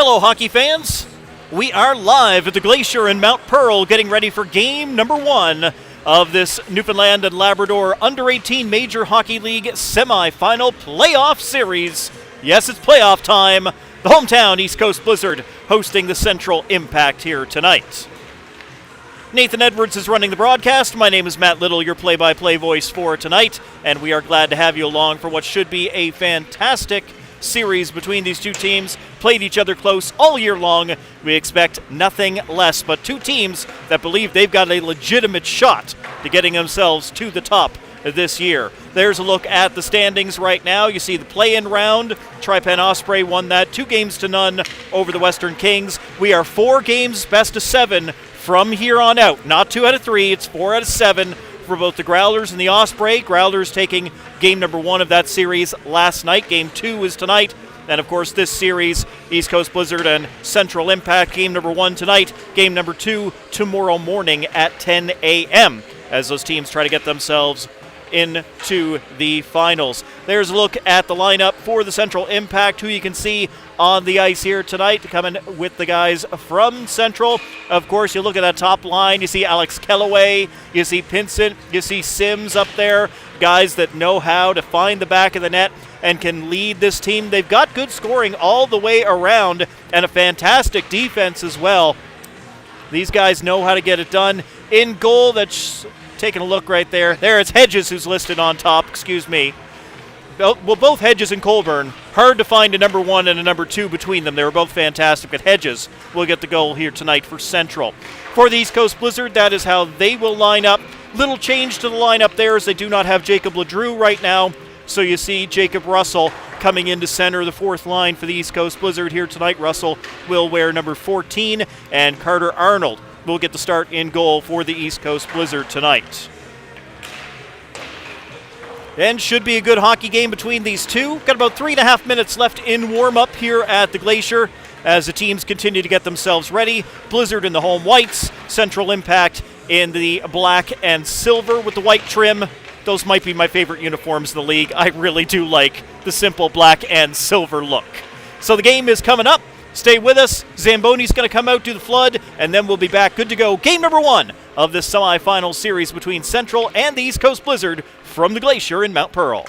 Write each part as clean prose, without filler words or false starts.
Hello, hockey fans. We are live at the Glacier in Mount Pearl getting ready for game number 1 of this Newfoundland and Labrador Under-18 Major Hockey League semifinal playoff series. Yes, it's playoff time. The hometown East Coast Blizzard hosting the Central Impact here tonight. Nathan Edwards is running the broadcast. My name is Matt Little, your play-by-play voice for tonight, and we are glad to have you along for what should be a fantastic series between these two teams. Played each other close all year long. We expect nothing less but two teams that believe they've got a legitimate shot to getting themselves to the top this year. There's a look at the standings right now. You see the play-in round. Tri-Pen Osprey won that 2-0 over the Western Kings. We are 4 games best of 7 from here on out. Not 2 out of 3, it's 4 out of 7 for both the Growlers and the Osprey. Growlers taking game number 1 of that series last night. Game 2 is tonight. And, of course, this series, East Coast Blizzard and Central Impact, game number 1 tonight, game number 2 tomorrow morning at 10 a.m. as those teams try to get themselves into the finals. There's a look at the lineup for the Central Impact, who you can see on the ice here tonight, coming with the guys from Central. Of course, you look at that top line, you see Alex Kellaway, you see Pinsent, you see Sims up there, guys that know how to find the back of the net and can lead this team. They've got good scoring all the way around and a fantastic defense as well. These guys know how to get it done. In goal, that's taking a look right there. There, it's Hedges who's listed on top, excuse me. Well, both Hedges and Colburn, hard to find a number 1 and a number 2 between them. They were both fantastic, but Hedges will get the goal here tonight for Central. For the East Coast Blizzard, that is how they will line up. Little change to the lineup there as they do not have Jacob Ledrew right now. So you see Jacob Russell coming into center, the 4th line for the East Coast Blizzard here tonight. Russell will wear number 14, and Carter Arnold will get the start in goal for the East Coast Blizzard tonight. And should be a good hockey game between these two. Got about 3.5 minutes left in warm-up here at the Glacier as the teams continue to get themselves ready. Blizzard in the home whites, Central Impact in the black and silver with the white trim. Those might be my favorite uniforms in the league. I really do like the simple black and silver look. So the game is coming up. Stay with us. Zamboni's going to come out, do the flood, and then we'll be back good to go. Game number 1 of this semifinal series between Central and the East Coast Blizzard from the Glacier in Mount Pearl.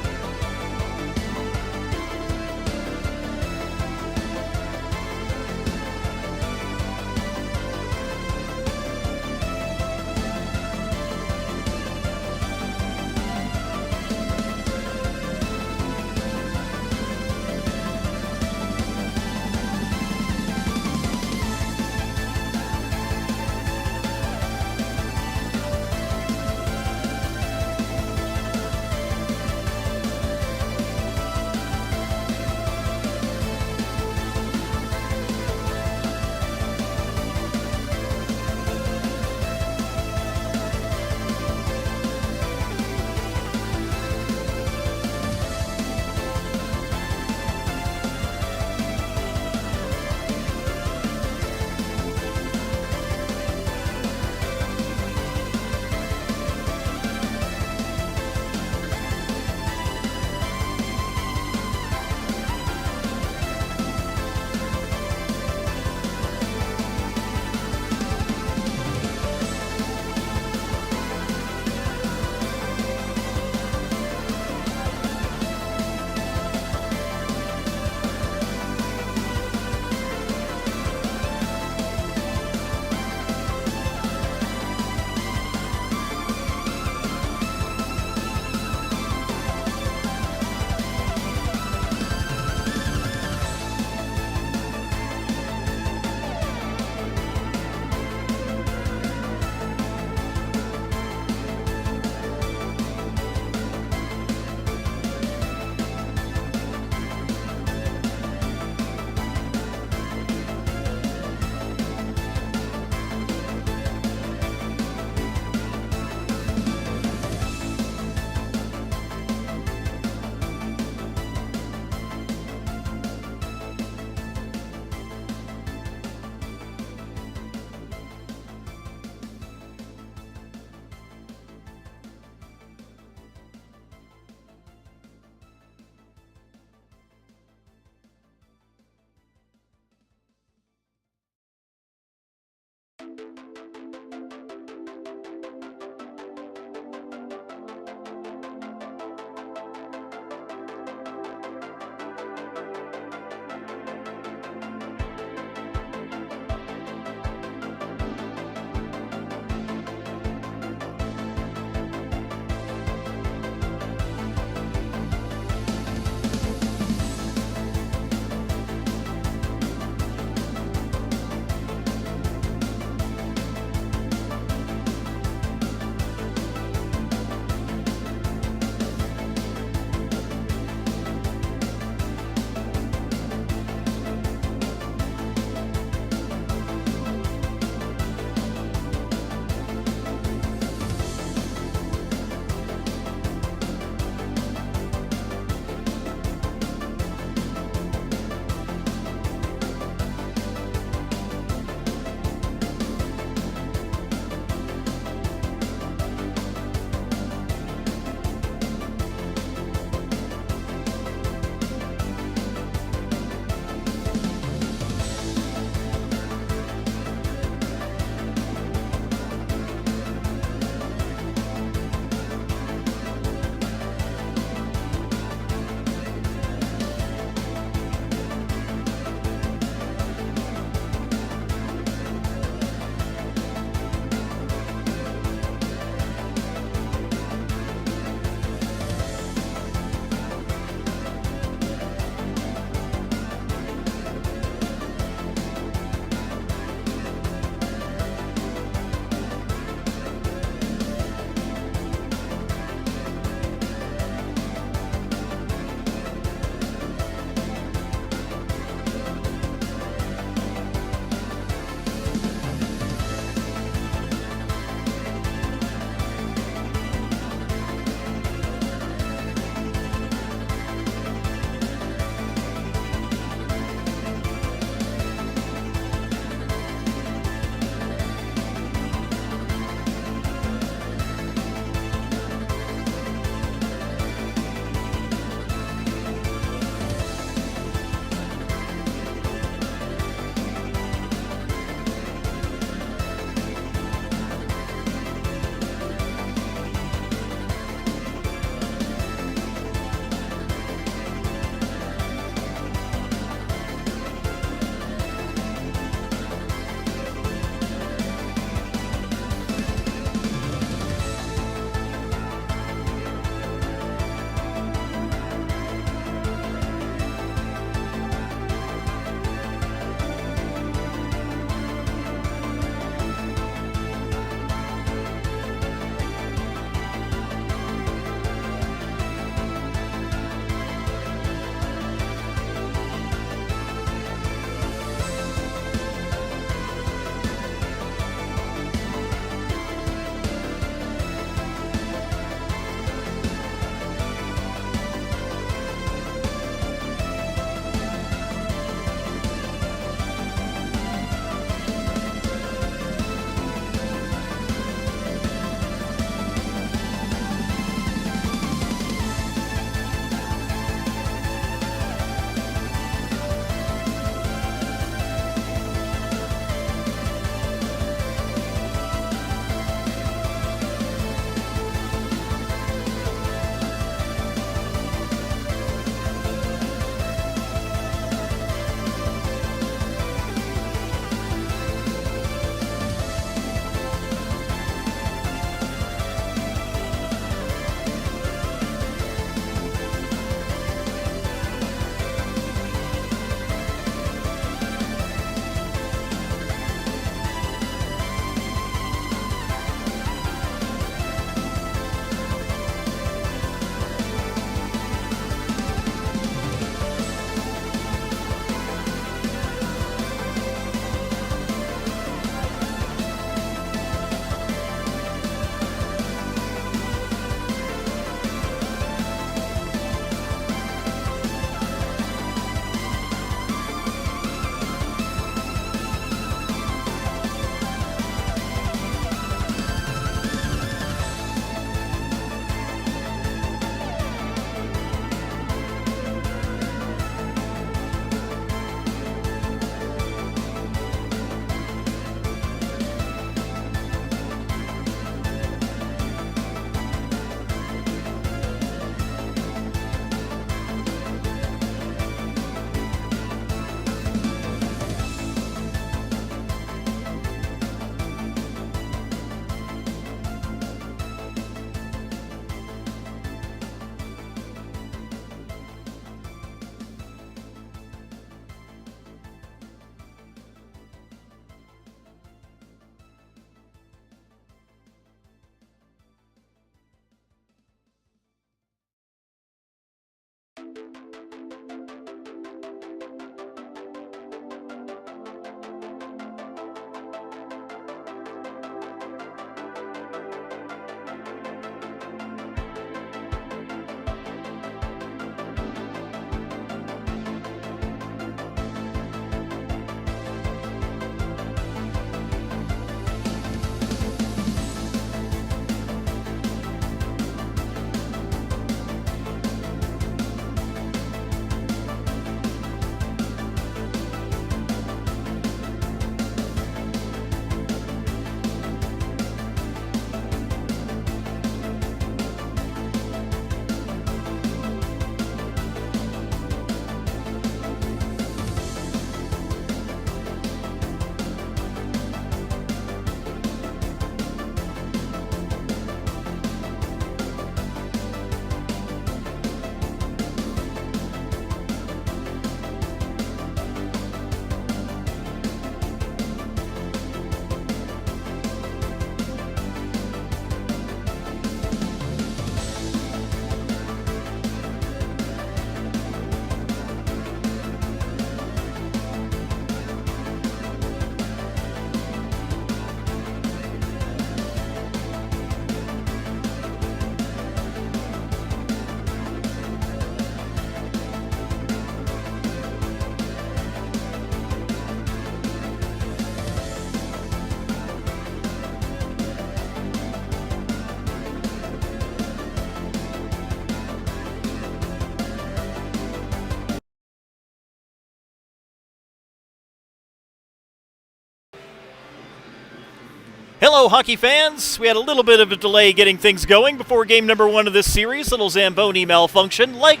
Hello, hockey fans. We had a little bit of a delay getting things going before game number 1 of this series. Little Zamboni malfunction. I'm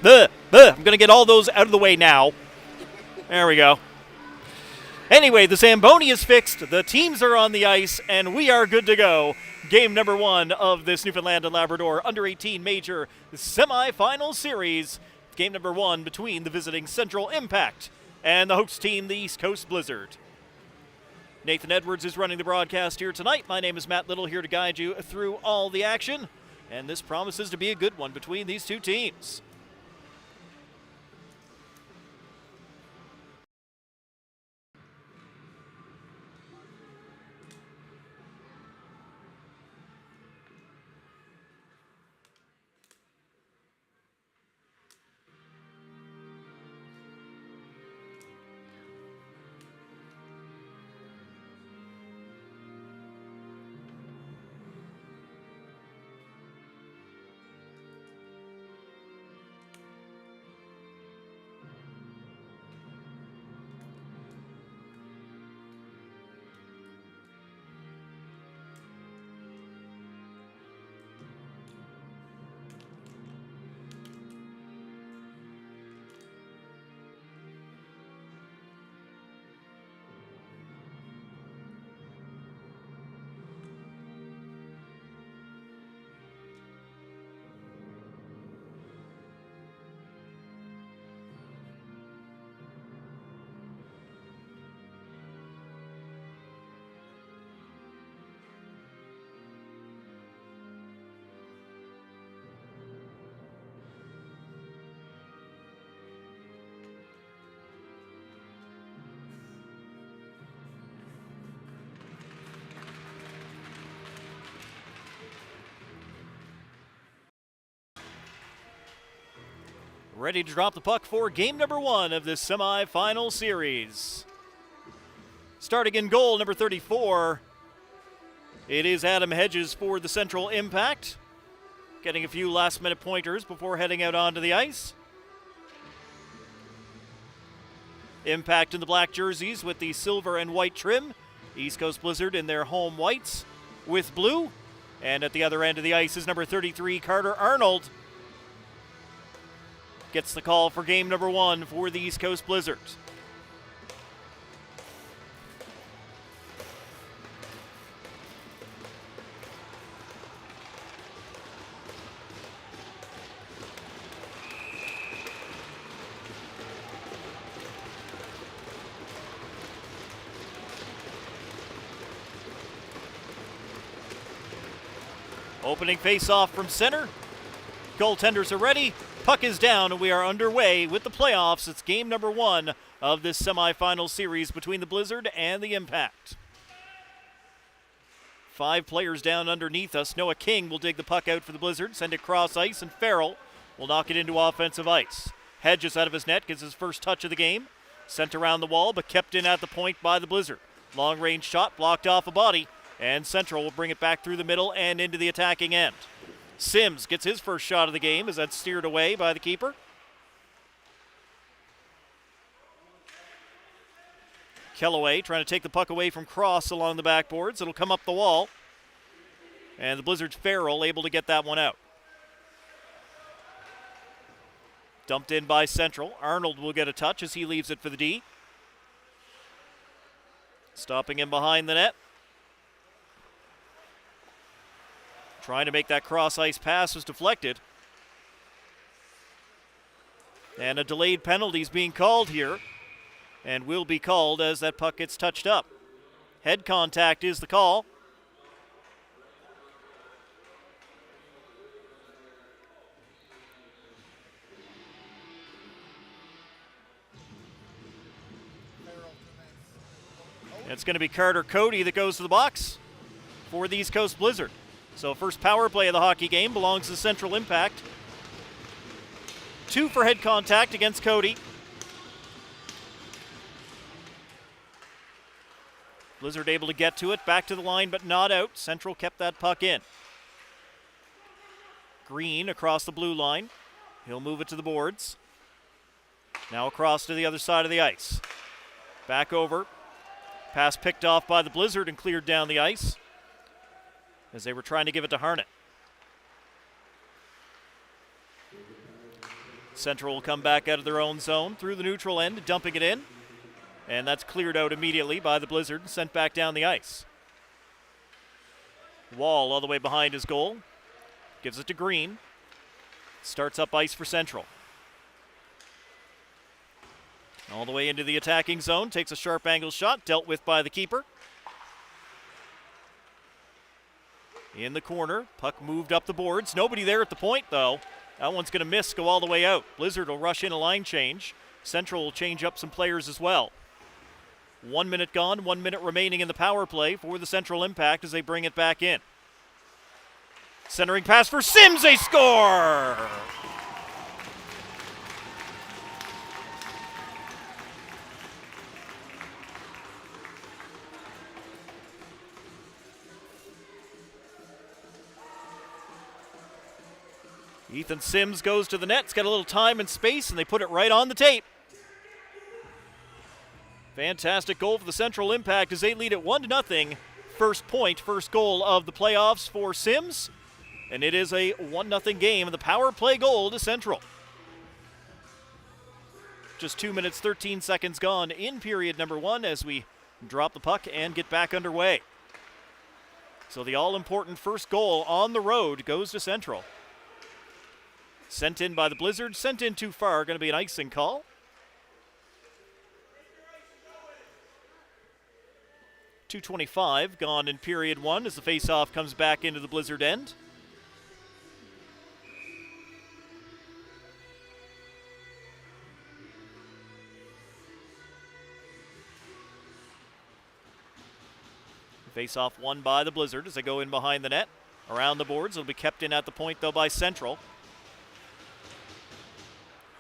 going to get all those out of the way now. There we go. Anyway, the Zamboni is fixed, the teams are on the ice, and we are good to go. Game number 1 of this Newfoundland and Labrador Under-18 Major Semi-Final Series. Game number 1 between the visiting Central Impact and the host team, the East Coast Blizzard. Nathan Edwards is running the broadcast here tonight. My name is Matt Little, here to guide you through all the action. And this promises to be a good one between these two teams. Ready to drop the puck for game number 1 of this semi-final series. Starting in goal, number 34, it is Adam Hedges for the Central Impact. Getting a few last-minute pointers before heading out onto the ice. Impact in the black jerseys with the silver and white trim. East Coast Blizzard in their home whites with blue. And at the other end of the ice is number 33, Carter Arnold. Gets the call for game number 1 for the East Coast Blizzards. Opening face-off from center. Goaltenders are ready. Puck is down, and we are underway with the playoffs. It's game number 1 of this semifinal series between the Blizzard and the Impact. 5 players down underneath us. Noah King will dig the puck out for the Blizzard, send it cross ice, and Farrell will knock it into offensive ice. Hedges out of his net, gets his first touch of the game. Sent around the wall, but kept in at the point by the Blizzard. Long-range shot, blocked off a body, and Central will bring it back through the middle and into the attacking end. Sims gets his first shot of the game as that's steered away by the keeper. Kellaway trying to take the puck away from Cross along the backboards. It'll come up the wall. And the Blizzard's Farrell able to get that one out. Dumped in by Central. Arnold will get a touch as he leaves it for the D. Stopping him behind the net. Trying to make that cross-ice pass was deflected. And a delayed penalty is being called here. And will be called as that puck gets touched up. Head contact is the call. And it's going to be Carter Cody that goes to the box for the East Coast Blizzard. So first power play of the hockey game belongs to Central Impact. 2 for head contact against Cody. Blizzard able to get to it, back to the line but not out. Central kept that puck in. Green across the blue line. He'll move it to the boards. Now across to the other side of the ice. Back over Pass picked off by the Blizzard and cleared down the ice as they were trying to give it to Harnett. Central will come back out of their own zone through the neutral end, dumping it in. And that's cleared out immediately by the Blizzard and sent back down the ice. Wall all the way behind his goal. Gives it to Green. Starts up ice for Central. All the way into the attacking zone. Takes a sharp angle shot. Dealt with by the keeper. In the corner. Puck moved up the boards. Nobody there at the point, though. That one's going to miss, go all the way out. Blizzard will rush in a line change. Central will change up some players as well. 1 minute gone, 1 minute remaining in the power play for the Central Impact as they bring it back in. Centering pass for Sims, they score! Ethan Sims goes to the net. It's got a little time and space, and they put it right on the tape. Fantastic goal for the Central Impact as they lead it 1-0. First point, first goal of the playoffs for Sims. And it is a 1-0 game, and the power play goal to Central. Just 2 minutes, 13 seconds gone in period number 1 as we drop the puck and get back underway. So the all-important first goal on the road goes to Central. Sent in by the Blizzard, sent in too far, going to be an icing call. .225 gone in period 1 as the faceoff comes back into the Blizzard end. Faceoff won by the Blizzard as they go in behind the net. Around the boards, it'll be kept in at the point though by Central.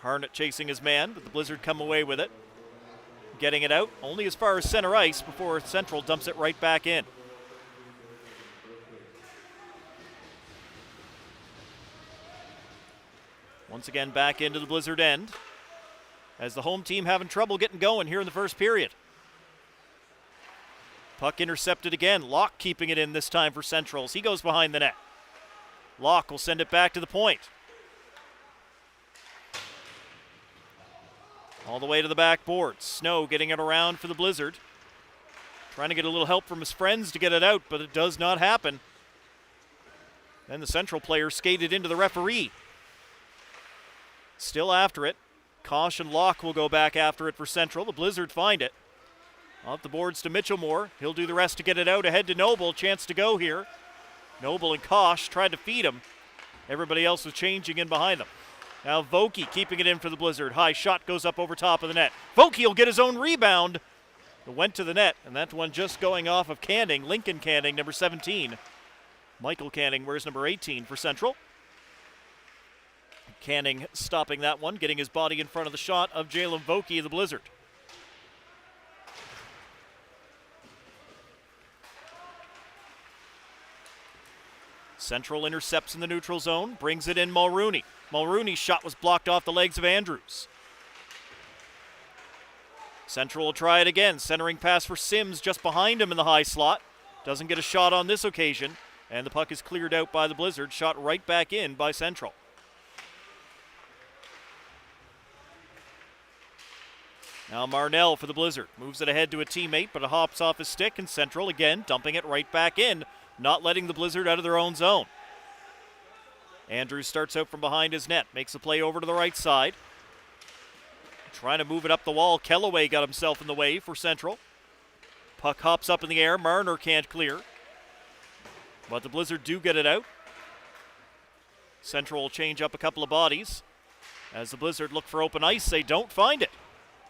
Harnett chasing his man, but the Blizzard come away with it. Getting it out only as far as center ice before Central dumps it right back in. Once again back into the Blizzard end as the home team having trouble getting going here in the first period. Puck intercepted again. Locke keeping it in this time for Centrals. He goes behind the net. Locke will send it back to the point. All the way to the backboard. Snow getting it around for the Blizzard. Trying to get a little help from his friends to get it out, but it does not happen. Then the Central player skated into the referee. Still after it. Kosh and Locke will go back after it for Central. The Blizzard find it. Off the boards to Mitchellmore. He'll do the rest to get it out. Ahead to Noble. Chance to go here. Noble and Kosh tried to feed him. Everybody else was changing in behind them. Now Vokey keeping it in for the Blizzard. High shot goes up over top of the net. Vokey will get his own rebound. It went to the net, and that one just going off of Canning. Lincoln Canning, number 17. Michael Canning wears number 18 for Central. Canning stopping that one, getting his body in front of the shot of Jalen Vokey of the Blizzard. Central intercepts in the neutral zone, brings it in Mulrooney. Mulrooney's shot was blocked off the legs of Andrews. Central will try it again. Centering pass for Sims just behind him in the high slot. Doesn't get a shot on this occasion, and the puck is cleared out by the Blizzard. Shot right back in by Central. Now Marnell for the Blizzard. Moves it ahead to a teammate, but it hops off his stick, and Central again dumping it right back in, not letting the Blizzard out of their own zone. Andrews starts out from behind his net, makes a play over to the right side. Trying to move it up the wall. Kellaway got himself in the way for Central. Puck hops up in the air. Marner can't clear. But the Blizzard do get it out. Central will change up a couple of bodies. As the Blizzard look for open ice, they don't find it.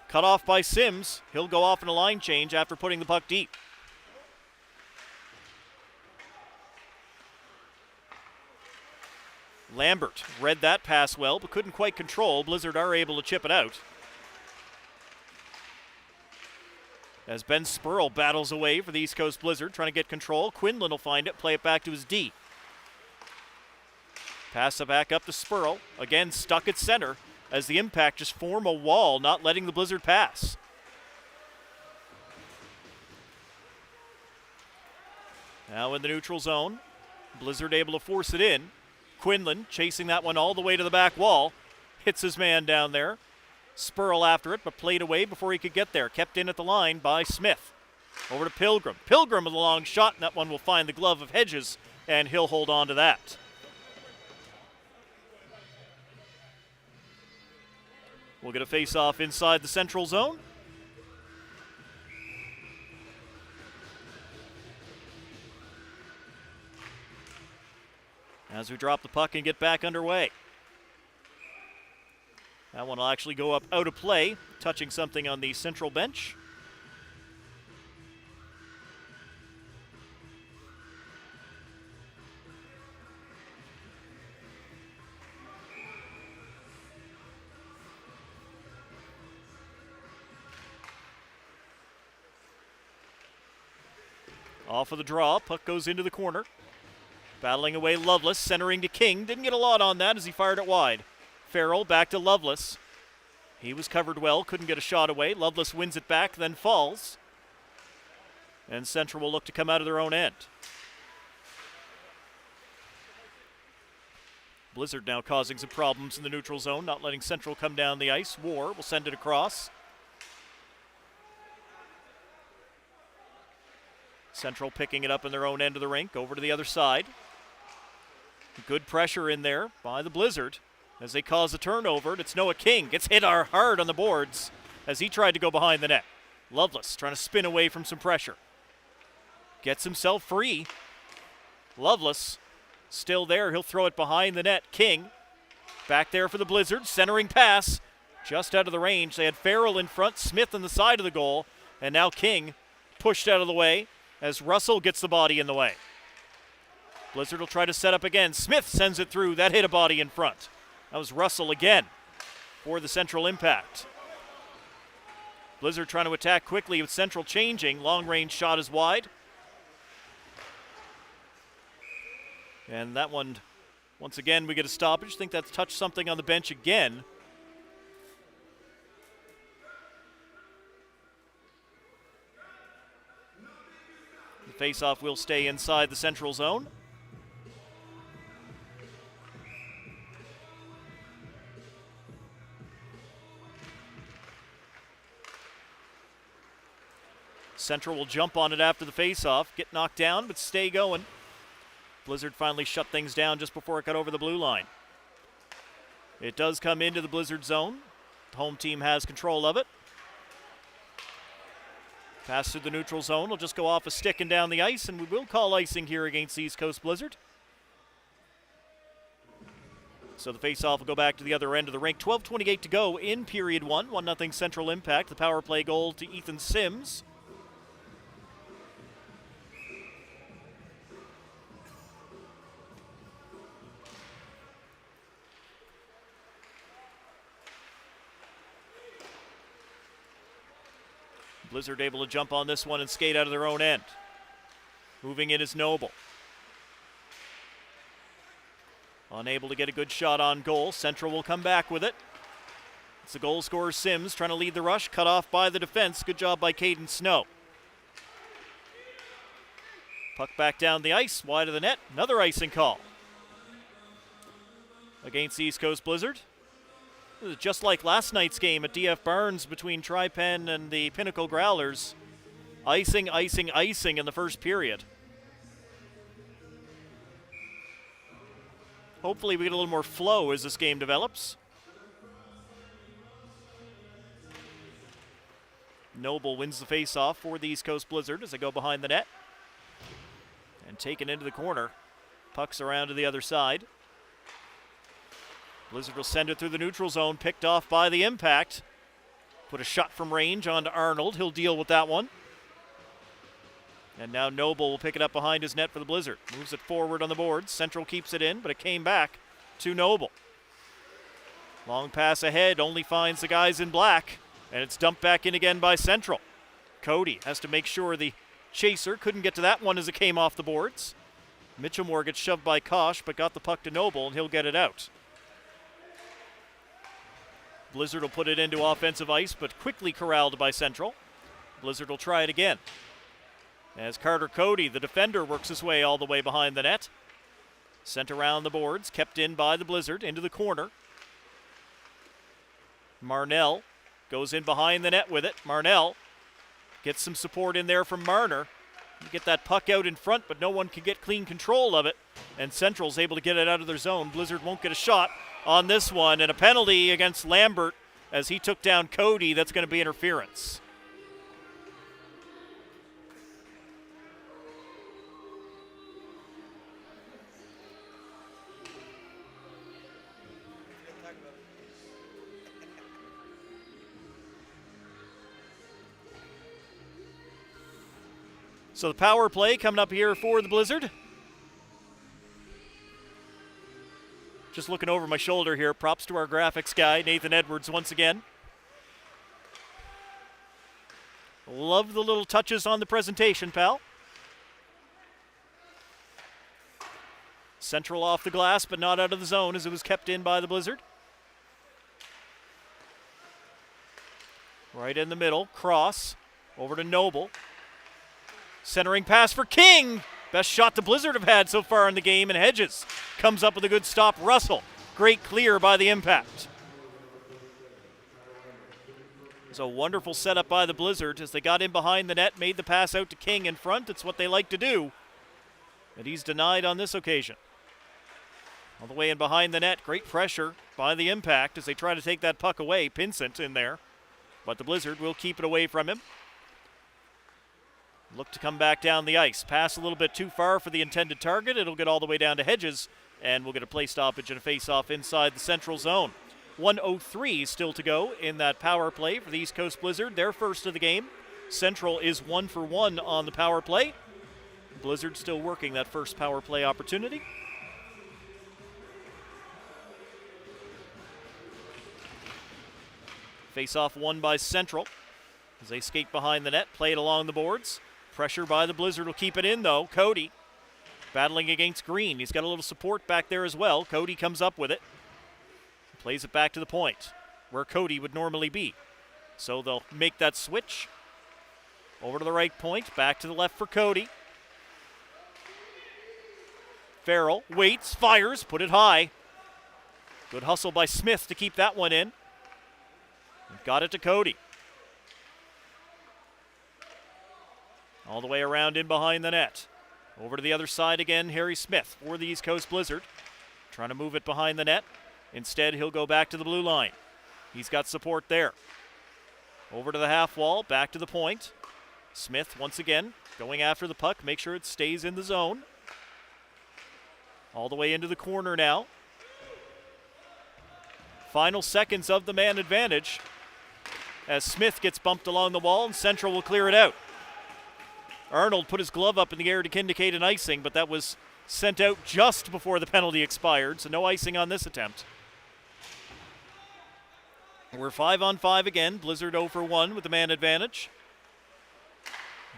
Cut off by Sims. He'll go off in a line change after putting the puck deep. Lambert read that pass well, but couldn't quite control. Blizzard are able to chip it out. As Ben Spurl battles away for the East Coast Blizzard, trying to get control. Quinlan will find it, play it back to his D. Pass it back up to Spurl. Again, stuck at center as the Impact just form a wall, not letting the Blizzard pass. Now in the neutral zone. Blizzard able to force it in. Quinlan chasing that one all the way to the back wall. Hits his man down there. Spurl after it, but played away before he could get there. Kept in at the line by Smith. Over to Pilgrim. Pilgrim with a long shot, and that one will find the glove of Hedges, and he'll hold on to that. We'll get a face-off inside the central zone. As we drop the puck and get back underway. That one will actually go up out of play, touching something on the central bench. Off of the draw, puck goes into the corner. Battling away Lovelace, centering to King. Didn't get a lot on that as he fired it wide. Farrell back to Lovelace. He was covered well, couldn't get a shot away. Lovelace wins it back, then falls. And Central will look to come out of their own end. Blizzard now causing some problems in the neutral zone, not letting Central come down the ice. War will send it across. Central picking it up in their own end of the rink, over to the other side. Good pressure in there by the Blizzard as they cause a turnover. It's Noah King, gets hit hard on the boards as he tried to go behind the net. Lovelace trying to spin away from some pressure. Gets himself free. Lovelace still there, he'll throw it behind the net. King back there for the Blizzard, centering pass just out of the range. They had Farrell in front, Smith on the side of the goal, and now King pushed out of the way as Russell gets the body in the way. Blizzard will try to set up again. Smith sends it through. That hit a body in front. That was Russell again for the Central Impact. Blizzard trying to attack quickly with Central changing. Long-range shot is wide. And that one, once again, we get a stoppage. I think that's touched something on the bench again. The face-off will stay inside the central zone. Central will jump on it after the face-off, get knocked down, but stay going. Blizzard finally shut things down just before it got over the blue line. It does come into the Blizzard zone. The home team has control of it. Pass through the neutral zone will just go off a stick and down the ice, and we will call icing here against the East Coast Blizzard. So the face-off will go back to the other end of the rink. 12:28 to go in period one. 1-0 Central Impact. The power play goal to Ethan Sims. Blizzard able to jump on this one and skate out of their own end. Moving in is Noble. Unable to get a good shot on goal. Central will come back with it. It's the goal scorer Sims trying to lead the rush. Cut off by the defense. Good job by Caden Snow. Puck back down the ice. Wide of the net. Another icing call against the East Coast Blizzard. This is just like last night's game at DF Barnes between Tri-Pen and the Pinnacle Growlers. Icing, icing, icing in the first period. Hopefully we get a little more flow as this game develops. Noble wins the face-off for the East Coast Blizzard as they go behind the net. And taken into the corner. Puck's around to the other side. Blizzard will send it through the neutral zone, picked off by the Impact. Put a shot from range onto Arnold. He'll deal with that one. And now Noble will pick it up behind his net for the Blizzard. Moves it forward on the boards. Central keeps it in, but it came back to Noble. Long pass ahead, only finds the guys in black. And it's dumped back in again by Central. Cody has to make sure the chaser couldn't get to that one as it came off the boards. Mitchellmore gets shoved by Kosh, but got the puck to Noble, and he'll get it out. Blizzard will put it into offensive ice, but quickly corralled by Central. Blizzard will try it again. As Carter Cody, the defender, works his way all the way behind the net. Sent around the boards, kept in by the Blizzard, into the corner. Marnell goes in behind the net with it. Marnell gets some support in there from Marner. You get that puck out in front, but no one can get clean control of it. And Central's able to get it out of their zone. Blizzard won't get a shot on this one. And a penalty against Lambert as he took down Cody. That's going to be interference. So the power play coming up here for the Blizzard. Just looking over my shoulder here. Props to our graphics guy, Nathan Edwards, once again. Love the little touches on the presentation, pal. Central off the glass, but not out of the zone as it was kept in by the Blizzard. Right in the middle, cross over to Noble. Centering pass for King. Best shot the Blizzard have had so far in the game, and Hedges comes up with a good stop. Russell, great clear by the Impact. It's a wonderful setup by the Blizzard as they got in behind the net, made the pass out to King in front. It's what they like to do, and he's denied on this occasion. All the way in behind the net, great pressure by the Impact as they try to take that puck away. Pinsent in there, but the Blizzard will keep it away from him. Look to come back down the ice. Pass a little bit too far for the intended target. It'll get all the way down to Hedges, and we'll get a play stoppage and a face-off inside the central zone. 1:03 still to go in that power play for the East Coast Blizzard, their first of the game. Central is 1 for 1 on the power play. Blizzard still working that first power play opportunity. Face-off won by Central as they skate behind the net, play it along the boards. Pressure by the Blizzard will keep it in, though. Cody battling against Green. He's got a little support back there as well. Cody comes up with it. Plays it back to the point where Cody would normally be. So they'll make that switch. Over to the right point, back to the left for Cody. Farrell waits, fires, put it high. Good hustle by Smith to keep that one in. Got it to Cody. All the way around in behind the net. Over to the other side again, Harry Smith for the East Coast Blizzard. Trying to move it behind the net. Instead, he'll go back to the blue line. He's got support there. Over to the half wall, back to the point. Smith once again going after the puck, make sure it stays in the zone. All the way into the corner now. Final seconds of the man advantage as Smith gets bumped along the wall and Central will clear it out. Arnold put his glove up in the air to indicate an icing, but that was sent out just before the penalty expired, so no icing on this attempt. We're 5-on-5 again. Blizzard 0 for 1 with the man advantage.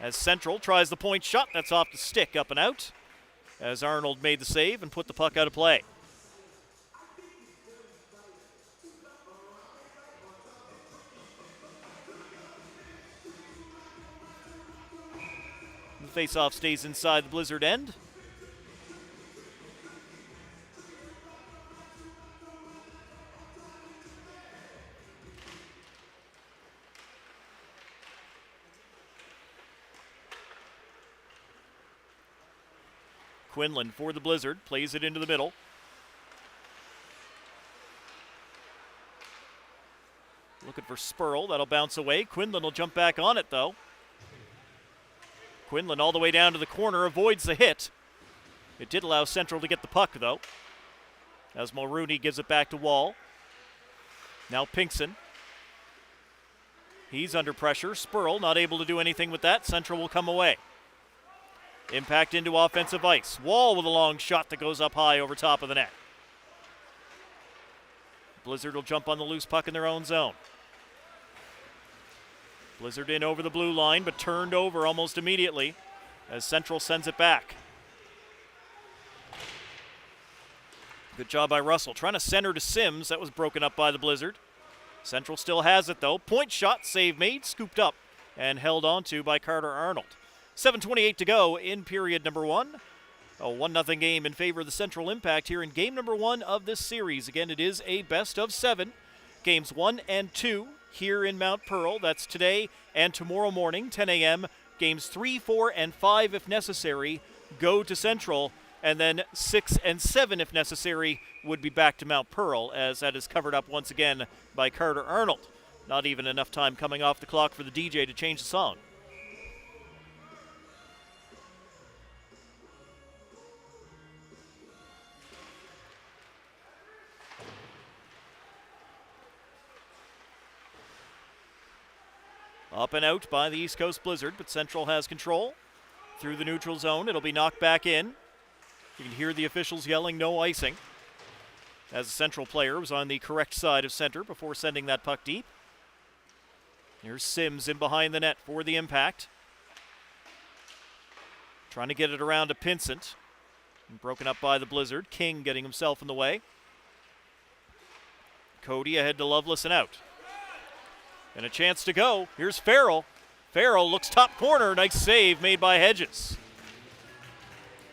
As Central tries the point shot, that's off the stick, up and out. As Arnold made the save and put the puck out of play. The faceoff stays inside the Blizzard end. Quinlan for the Blizzard, plays it into the middle. Looking for Spurl, that'll bounce away. Quinlan will jump back on it though. Quinlan all the way down to the corner, avoids the hit. It did allow Central to get the puck though. As Mulrooney gives it back to Wall. Now Pinkson. He's under pressure. Spurl not able to do anything with that. Central will come away. Impact into offensive ice. Wall with a long shot that goes up high over top of the net. Blizzard will jump on the loose puck in their own zone. Blizzard in over the blue line, but turned over almost immediately as Central sends it back. Good job by Russell. Trying to center to Sims. That was broken up by the Blizzard. Central still has it, though. Point shot, save made, scooped up, and held on to by Carter Arnold. 7:28 to go in period number one. A 1-0 game in favor of the Central Impact here in game number one of this series. Again, it is a best of 7. Games 1 and 2 here in Mount Pearl. That's today and tomorrow morning, 10 a.m. Games 3, 4, and 5, if necessary, go to Central. And then 6 and 7, if necessary, would be back to Mount Pearl, as that is covered up once again by Carter Arnold. Not even enough time coming off the clock for the DJ to change the song. Up and out by the East Coast Blizzard, but Central has control. Through the neutral zone, it'll be knocked back in. You can hear the officials yelling no icing, as the Central player was on the correct side of center before sending that puck deep. Here's Sims in behind the net for the Impact. Trying to get it around to Pinsent. And broken up by the Blizzard. King getting himself in the way. Cody ahead to Loveless and out. And a chance to go. Here's Farrell. Farrell looks top corner. Nice save made by Hedges.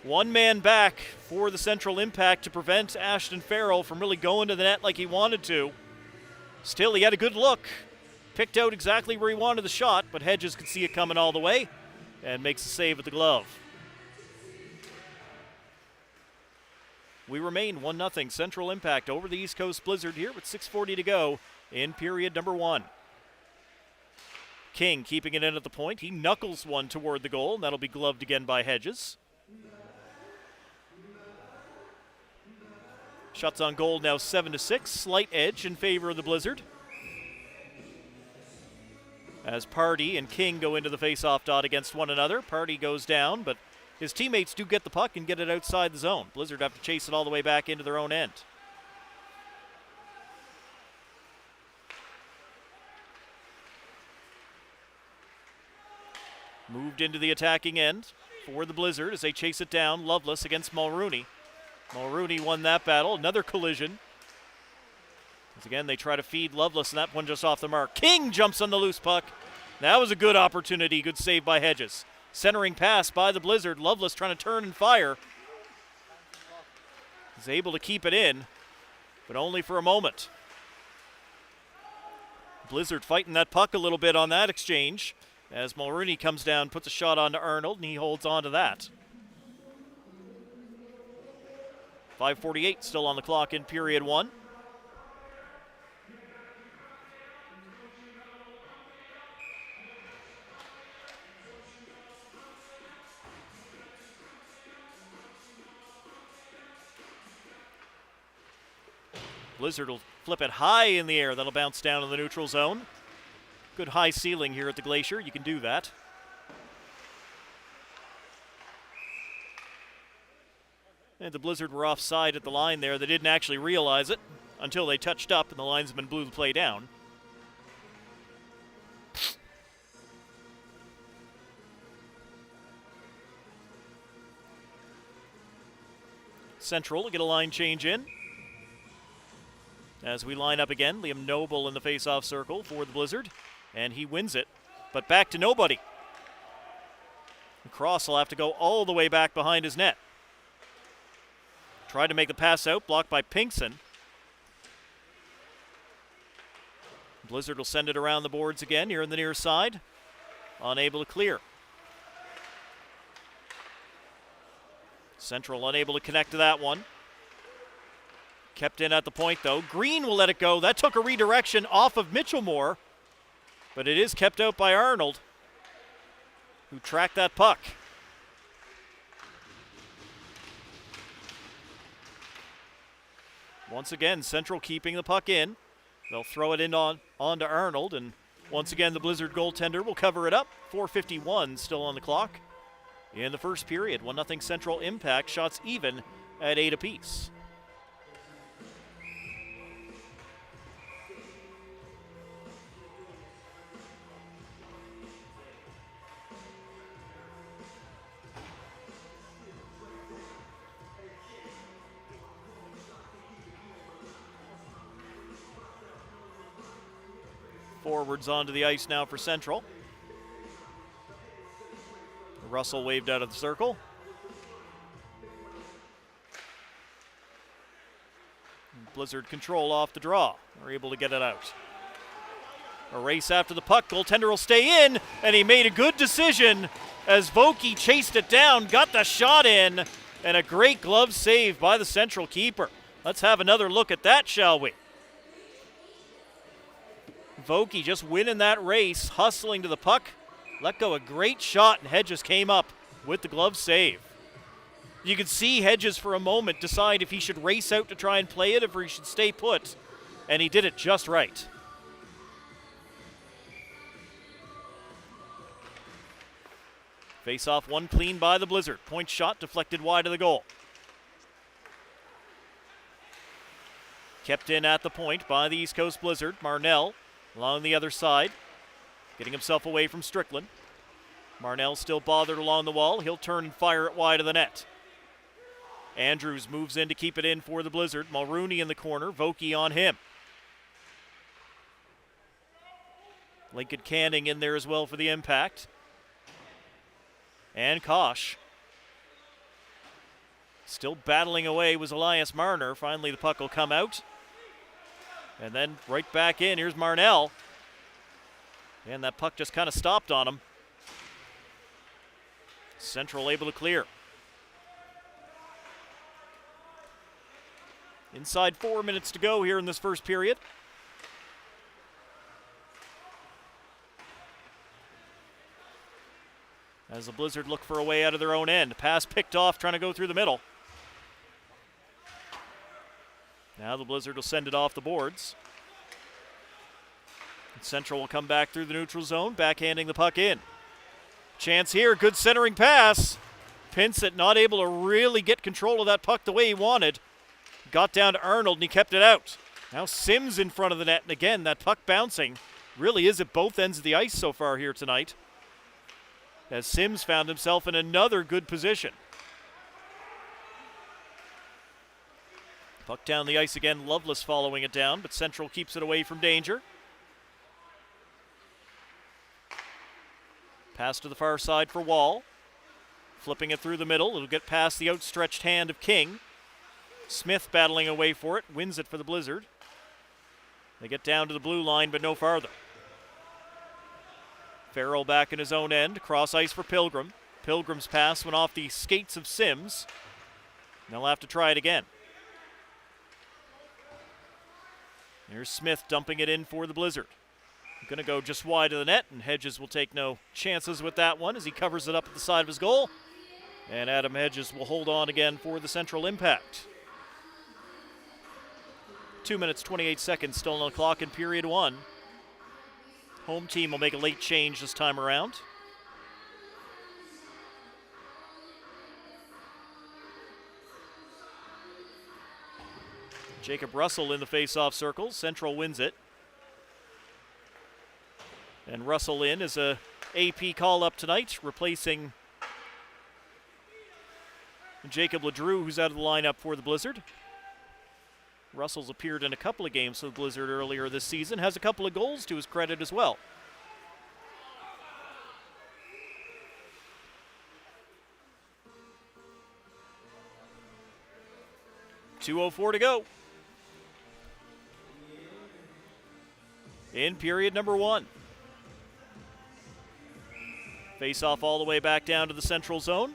One man back for the Central Impact to prevent Ashton Farrell from really going to the net like he wanted to. Still, he had a good look. Picked out exactly where he wanted the shot, but Hedges could see it coming all the way and makes the save with the glove. We remain 1-0 Central Impact over the East Coast Blizzard here with 6:40 to go in period number one. King keeping it in at the point. He knuckles one toward the goal, and that'll be gloved again by Hedges. Shots on goal now 7-6. Slight edge in favor of the Blizzard. As Party and King go into the face-off dot against one another. Party goes down, but his teammates do get the puck and get it outside the zone. Blizzard have to chase it all the way back into their own end. Moved into the attacking end for the Blizzard as they chase it down. Loveless against Mulrooney. Mulrooney won that battle. Another collision. As again, they try to feed Loveless, and that one just off the mark. King jumps on the loose puck. That was a good opportunity. Good save by Hedges. Centering pass by the Blizzard. Loveless trying to turn and fire. He's able to keep it in, but only for a moment. Blizzard fighting that puck a little bit on that exchange. As Mulrooney comes down, puts a shot onto Arnold, and he holds on to that. 5:48 still on the clock in period one. Blizzard will flip it high in the air. That'll bounce down in the neutral zone. Good high ceiling here at the Glacier. You can do that. And the Blizzard were offside at the line there. They didn't actually realize it until they touched up and the linesman blew the play down. Central will get a line change in. As we line up again, Liam Noble in the face-off circle for the Blizzard. And he wins it, but back to nobody. Cross will have to go all the way back behind his net. Tried to make the pass out, blocked by Pinkson. Blizzard will send it around the boards again here in the near side. Unable to clear. Central unable to connect to that one. Kept in at the point, though. Green will let it go. That took a redirection off of Mitchellmore, but it is kept out by Arnold, who tracked that puck. Once again, Central keeping the puck in. They'll throw it in onto Arnold, and once again, the Blizzard goaltender will cover it up. 4:51 still on the clock in the first period. 1-0 Central Impact. Shots even at 8 apiece. Forwards onto the ice now for Central. Russell waved out of the circle. Blizzard control off the draw. They're able to get it out. A race after the puck. Goaltender will stay in, and he made a good decision as Vokey chased it down, got the shot in, and a great glove save by the Central keeper. Let's have another look at that, shall we? Vokey just winning that race, hustling to the puck. Let go a great shot, and Hedges came up with the glove save. You could see Hedges for a moment decide if he should race out to try and play it, if he should stay put, and he did it just right. Face-off one clean by the Blizzard. Point shot deflected wide of the goal. Kept in at the point by the East Coast Blizzard. Marnell along the other side, getting himself away from Strickland. Marnell still bothered along the wall. He'll turn and fire it wide of the net. Andrews moves in to keep it in for the Blizzard. Mulrooney in the corner. Vokey on him. Lincoln Canning in there as well for the impact. And Kosh. Still battling away was Elias Marner. Finally the puck will come out. And then right back in. Here's Marnell. And that puck just kind of stopped on him. Central able to clear. Inside 4 minutes to go here in this first period. As the Blizzard look for a way out of their own end. Pass picked off, trying to go through the middle. Now the Blizzard will send it off the boards. Central will come back through the neutral zone, backhanding the puck in. Chance here, good centering pass. Pinsett not able to really get control of that puck the way he wanted. Got down to Arnold and he kept it out. Now Sims in front of the net, and again, that puck bouncing really is at both ends of the ice so far here tonight, as Sims found himself in another good position. Puck down the ice again, Loveless following it down, but Central keeps it away from danger. Pass to the far side for Wall. Flipping it through the middle, it'll get past the outstretched hand of King. Smith battling away for it, wins it for the Blizzard. They get down to the blue line, but no farther. Farrell back in his own end, cross ice for Pilgrim. Pilgrim's pass went off the skates of Sims. They'll have to try it again. Here's Smith dumping it in for the Blizzard. Going to go just wide of the net, and Hedges will take no chances with that one as he covers it up at the side of his goal. And Adam Hedges will hold on again for the Central impact. 2 minutes, 28 seconds still on the clock in period one. Home team will make a late change this time around. Jacob Russell in the face-off circle. Central wins it. And Russell in is a AP call-up tonight, replacing Jacob Ledrew, who's out of the lineup for the Blizzard. Russell's appeared in a couple of games for the Blizzard earlier this season, has a couple of goals to his credit as well. .204 to go in period number one. Face off all the way back down to the central zone.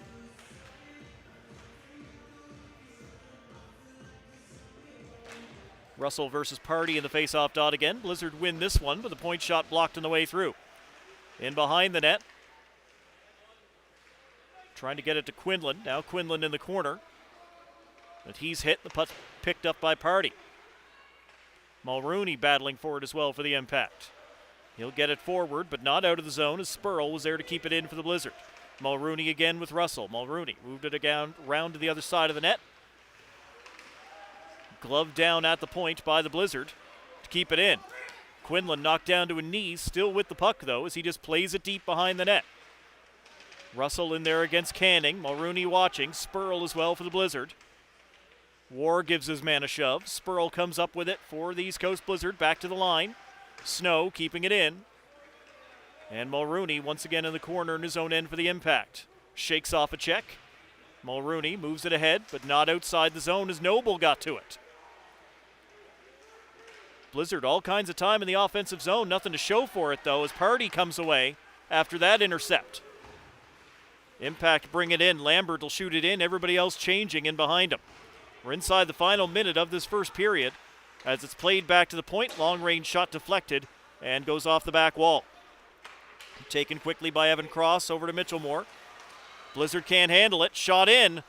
Russell versus Party in the face-off dot again. Blizzard win this one, but the point shot blocked on the way through. In behind the net. Trying to get it to Quinlan. Now Quinlan in the corner. But he's hit. The puck picked up by Party. Mulrooney battling for it as well for the impact. He'll get it forward, but not out of the zone as Spurl was there to keep it in for the Blizzard. Mulrooney again with Russell. Mulrooney moved it again round to the other side of the net. Glove down at the point by the Blizzard to keep it in. Quinlan knocked down to a knee, still with the puck though, as he just plays it deep behind the net. Russell in there against Canning. Mulrooney watching. Spurl as well for the Blizzard. War gives his man a shove. Spurl comes up with it for the East Coast Blizzard. Back to the line. Snow keeping it in. And Mulrooney once again in the corner in his own end for the impact. shakes off a check. Mulrooney moves it ahead, but not outside the zone as Noble got to it. Blizzard all kinds of time in the offensive zone. Nothing to show for it, though, as Party comes away after that intercept. Impact bring it in. Lambert will shoot it in. Everybody else changing in behind him. We're inside the final minute of this first period as it's played back to the point. Long-range shot deflected and goes off the back wall. Taken quickly by Evan Cross over to Mitchellmore. Blizzard can't handle it. Shot in.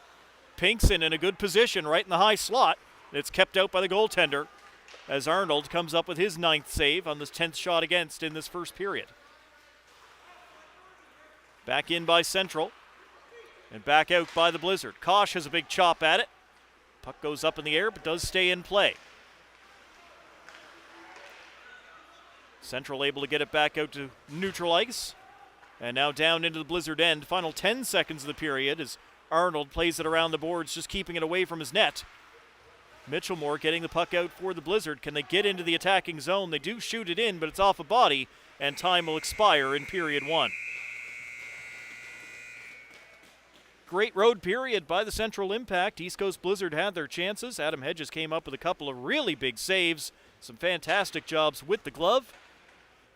Pinkson in a good position right in the high slot. It's kept out by the goaltender as Arnold comes up with his 9th save on this 10th shot against in this first period. Back in by Central and back out by the Blizzard. Kosh has a big chop at it. Puck goes up in the air but does stay in play. Central able to get it back out to neutral ice. And now down into the Blizzard end. Final 10 seconds of the period as Arnold plays it around the boards, just keeping it away from his net. Mitchellmore getting the puck out for the Blizzard. Can they get into the attacking zone? They do shoot it in, but it's off a body, and time will expire in period 1. Great road period by the Central Impact. East Coast Blizzard had their chances. Adam Hedges came up with a couple of really big saves. Some fantastic jobs with the glove.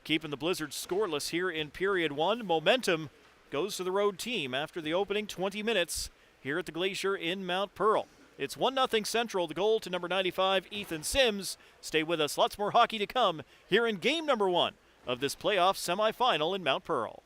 Keeping the Blizzard scoreless here in period 1. Momentum goes to the road team after the opening 20 minutes here at the Glacier in Mount Pearl. It's 1-0 Central, the goal to number 95, Ethan Sims. Stay with us. Lots more hockey to come here in game number 1 of this playoff semifinal in Mount Pearl.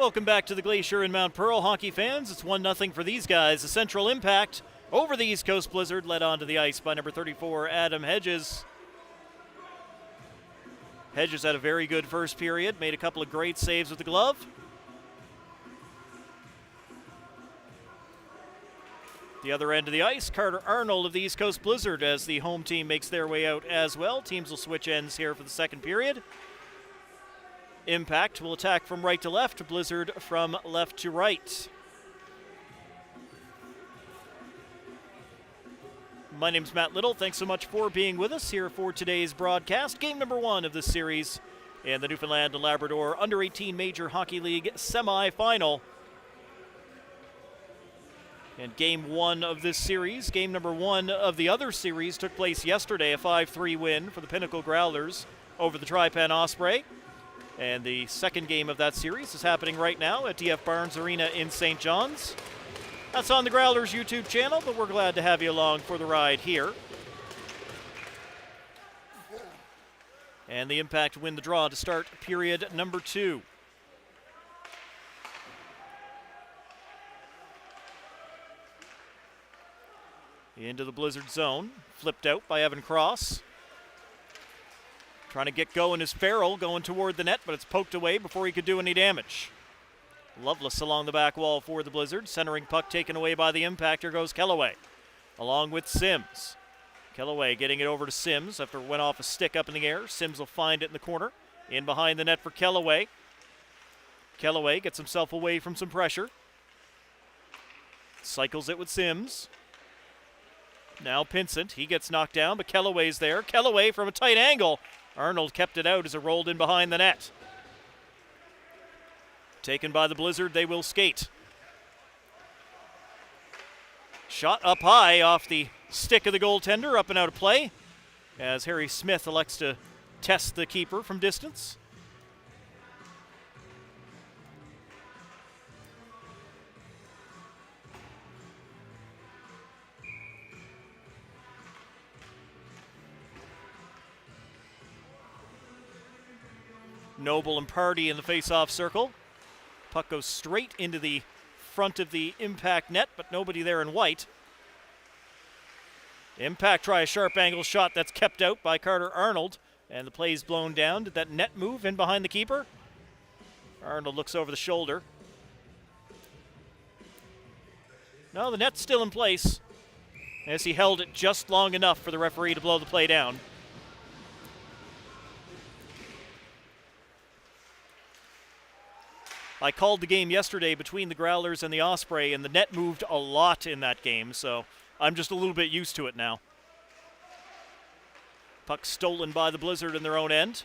Welcome back to the Glacier in Mount Pearl, hockey fans. It's 1-0 for these guys. The Central Impact over the East Coast Blizzard, led onto the ice by number 34, Adam Hedges. Hedges had a very good first period, made a couple of great saves with the glove. The other end of the ice, Carter Arnold of the East Coast Blizzard, as the home team makes their way out as well. Teams will switch ends here for the second period. Impact will attack from right to left, Blizzard from left to right. My name's Matt Little. Thanks so much for being with us here for today's broadcast. Game number 1 of this series in the Newfoundland and Labrador Under-18 Major Hockey League semi-final. And game 1 of this series, game number 1 of the other series, took place yesterday, a 5-3 win for the Pinnacle Growlers over the Trypan Osprey. And the second game of that series is happening right now at DF Barnes Arena in St. John's. That's on the Growlers YouTube channel, but we're glad to have you along for the ride here. And the Impact win the draw to start period number 2. Into the Blizzard zone, flipped out by Evan Cross. Trying to get going is Farrell, going toward the net, but it's poked away before he could do any damage. Loveless along the back wall for the Blizzard. Centering puck taken away by the Impact. Here goes Kellaway, along with Sims. Kellaway getting it over to Sims after it went off a stick up in the air. Sims will find it in the corner. In behind the net for Kellaway. Kellaway gets himself away from some pressure. Cycles it with Sims. Now Pinsent, he gets knocked down, but Kellaway's there. Kellaway from a tight angle. Arnold kept it out as it rolled in behind the net. Taken by the Blizzard, they will skate. Shot up high off the stick of the goaltender, up and out of play, as Harry Smith elects to test the keeper from distance. Noble and Party in the face-off circle. Puck goes straight into the front of the Impact net, but nobody there in white. Impact try a sharp angle shot that's kept out by Carter Arnold, and the play's blown down. Did that net move in behind the keeper? Arnold looks over the shoulder. No, the net's still in place, as he held it just long enough for the referee to blow the play down. I called the game yesterday between the Growlers and the Osprey, and the net moved a lot in that game, so I'm just a little bit used to it now. Puck stolen by the Blizzard in their own end.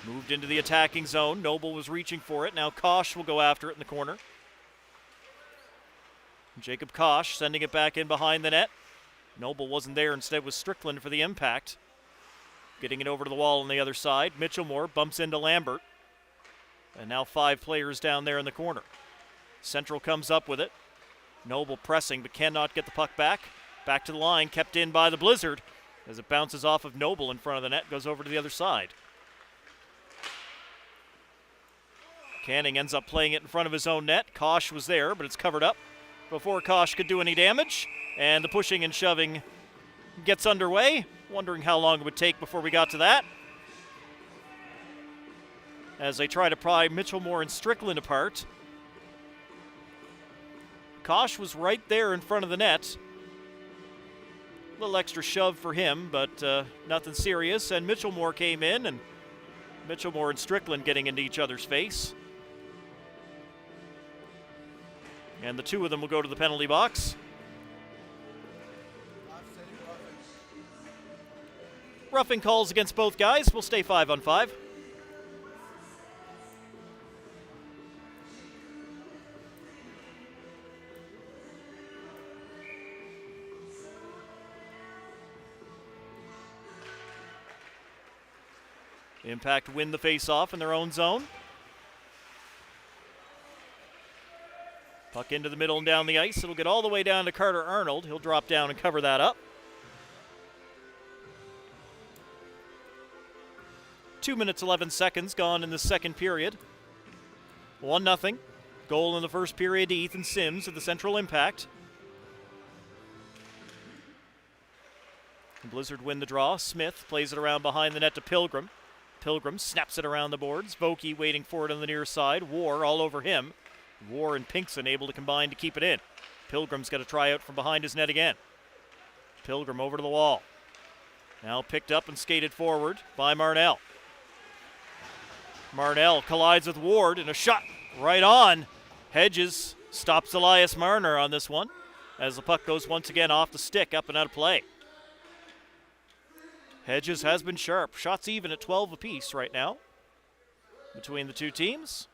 Moved into the attacking zone. Noble was reaching for it. Now Kosh will go after it in the corner. Jacob Kosh sending it back in behind the net. Noble wasn't there. Instead was Strickland for the Impact. Getting it over to the wall on the other side. Mitchellmore bumps into Lambert. And now 5 players down there in the corner. Central comes up with it. Noble pressing but cannot get the puck back. Back to the line, kept in by the Blizzard. As it bounces off of Noble in front of the net, goes over to the other side. Canning ends up playing it in front of his own net. Kosh was there, but it's covered up before Kosh could do any damage. And the pushing and shoving gets underway. Wondering how long it would take before we got to that. As they try to pry Mitchellmore and Strickland apart. Kosh was right there in front of the net. A little extra shove for him, but nothing serious. And Mitchellmore came in, and Mitchellmore and Strickland getting into each other's face. And the two of them will go to the penalty box. Roughing calls against both guys. We'll stay 5-on-5. Impact win the face-off in their own zone. Puck into the middle and down the ice. It'll get all the way down to Carter Arnold. He'll drop down and cover that up. 2 minutes, 11 seconds gone in the second period. 1-0. Goal in the first period to Ethan Sims at the Central Impact. Blizzard win the draw. Smith plays it around behind the net to Pilgrim. Pilgrim snaps it around the boards. Vokey waiting for it on the near side. War all over him. War and Pinkson able to combine to keep it in. Pilgrim's got to try out from behind his net again. Pilgrim over to the wall. Now picked up and skated forward by Marnell. Marnell collides with Ward and a shot right on. Hedges stops Elias Marner on this one as the puck goes once again off the stick, up and out of play. Hedges has been sharp. Shots even at 12 apiece right now between the two teams.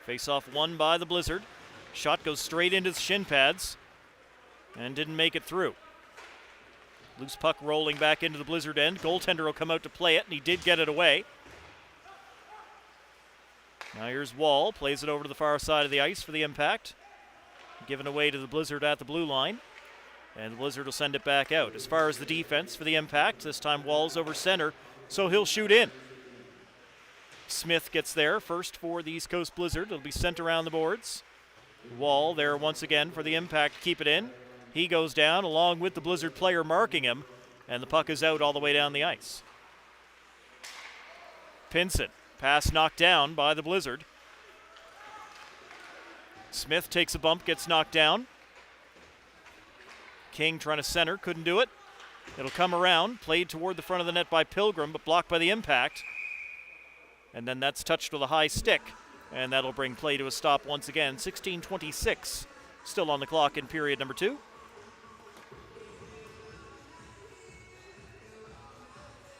Face-off won by the Blizzard. Shot goes straight into the shin pads and didn't make it through. Loose puck rolling back into the Blizzard end. Goaltender will come out to play it, and he did get it away. Now here's Wall, plays it over to the far side of the ice for the Impact. Given away to the Blizzard at the blue line. And the Blizzard will send it back out. As far as the defense for the Impact, this time Wall's over center, so he'll shoot in. Smith gets there first for the East Coast Blizzard. It'll be sent around the boards. Wall there once again for the Impact to keep it in. He goes down along with the Blizzard player marking him, and the puck is out all the way down the ice. Pinson. Pass knocked down by the Blizzard. Smith takes a bump, gets knocked down. King trying to center, couldn't do it. It'll come around, played toward the front of the net by Pilgrim, but blocked by the Impact. And then that's touched with a high stick, and that'll bring play to a stop once again. 16:26 still on the clock in period number 2.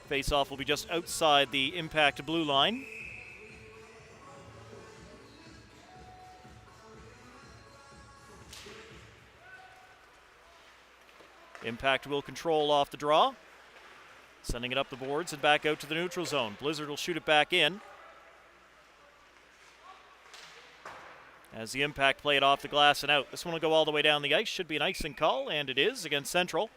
Face-off will be just outside the Impact blue line. Impact will control off the draw. Sending it up the boards and back out to the neutral zone. Blizzard will shoot it back in. As the Impact play it off the glass and out. This one will go all the way down the ice. Should be an icing call, and it is against Central.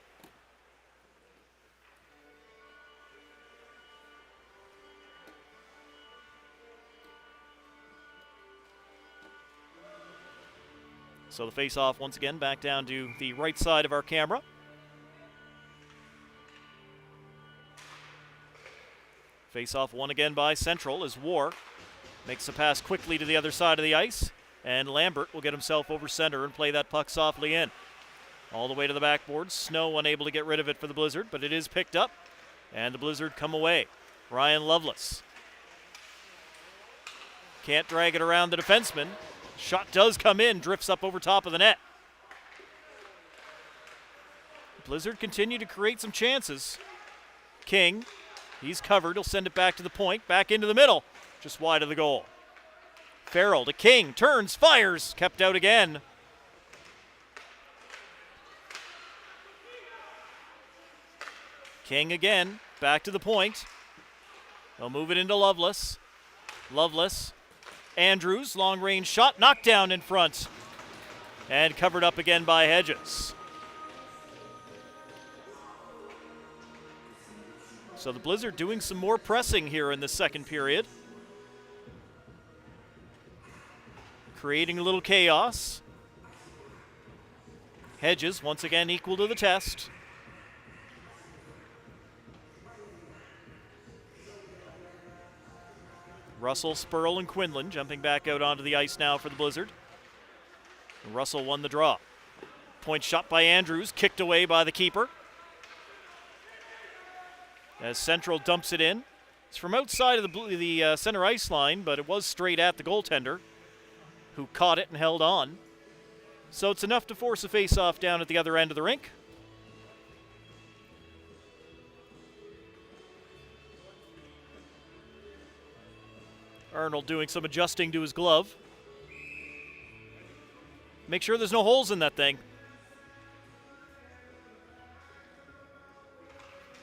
So the face-off once again back down to the right side of our camera. Face-off won again by Central as War makes the pass quickly to the other side of the ice, and Lambert will get himself over center and play that puck softly in. All the way to the backboard. Snow unable to get rid of it for the Blizzard, but it is picked up, and the Blizzard come away. Ryan Lovelace can't drag it around the defenseman. Shot does come in, drifts up over top of the net. Blizzard continue to create some chances. King, he's covered. He'll send it back to the point, back into the middle, just wide of the goal. Farrell to King, turns, fires, kept out again. King again, back to the point. They'll move it into Lovelace. Lovelace. Andrews, long-range shot, knocked down in front. And covered up again by Hedges. So the Blizzard doing some more pressing here in the second period. Creating a little chaos. Hedges, once again, equal to the test. Russell, Spurl, and Quinlan jumping back out onto the ice now for the Blizzard. Russell won the draw. Point shot by Andrews, kicked away by the keeper. As Central dumps it in. It's from outside of the center ice line, but it was straight at the goaltender, who caught it and held on. So it's enough to force a face-off down at the other end of the rink. Arnold doing some adjusting to his glove. Make sure there's no holes in that thing.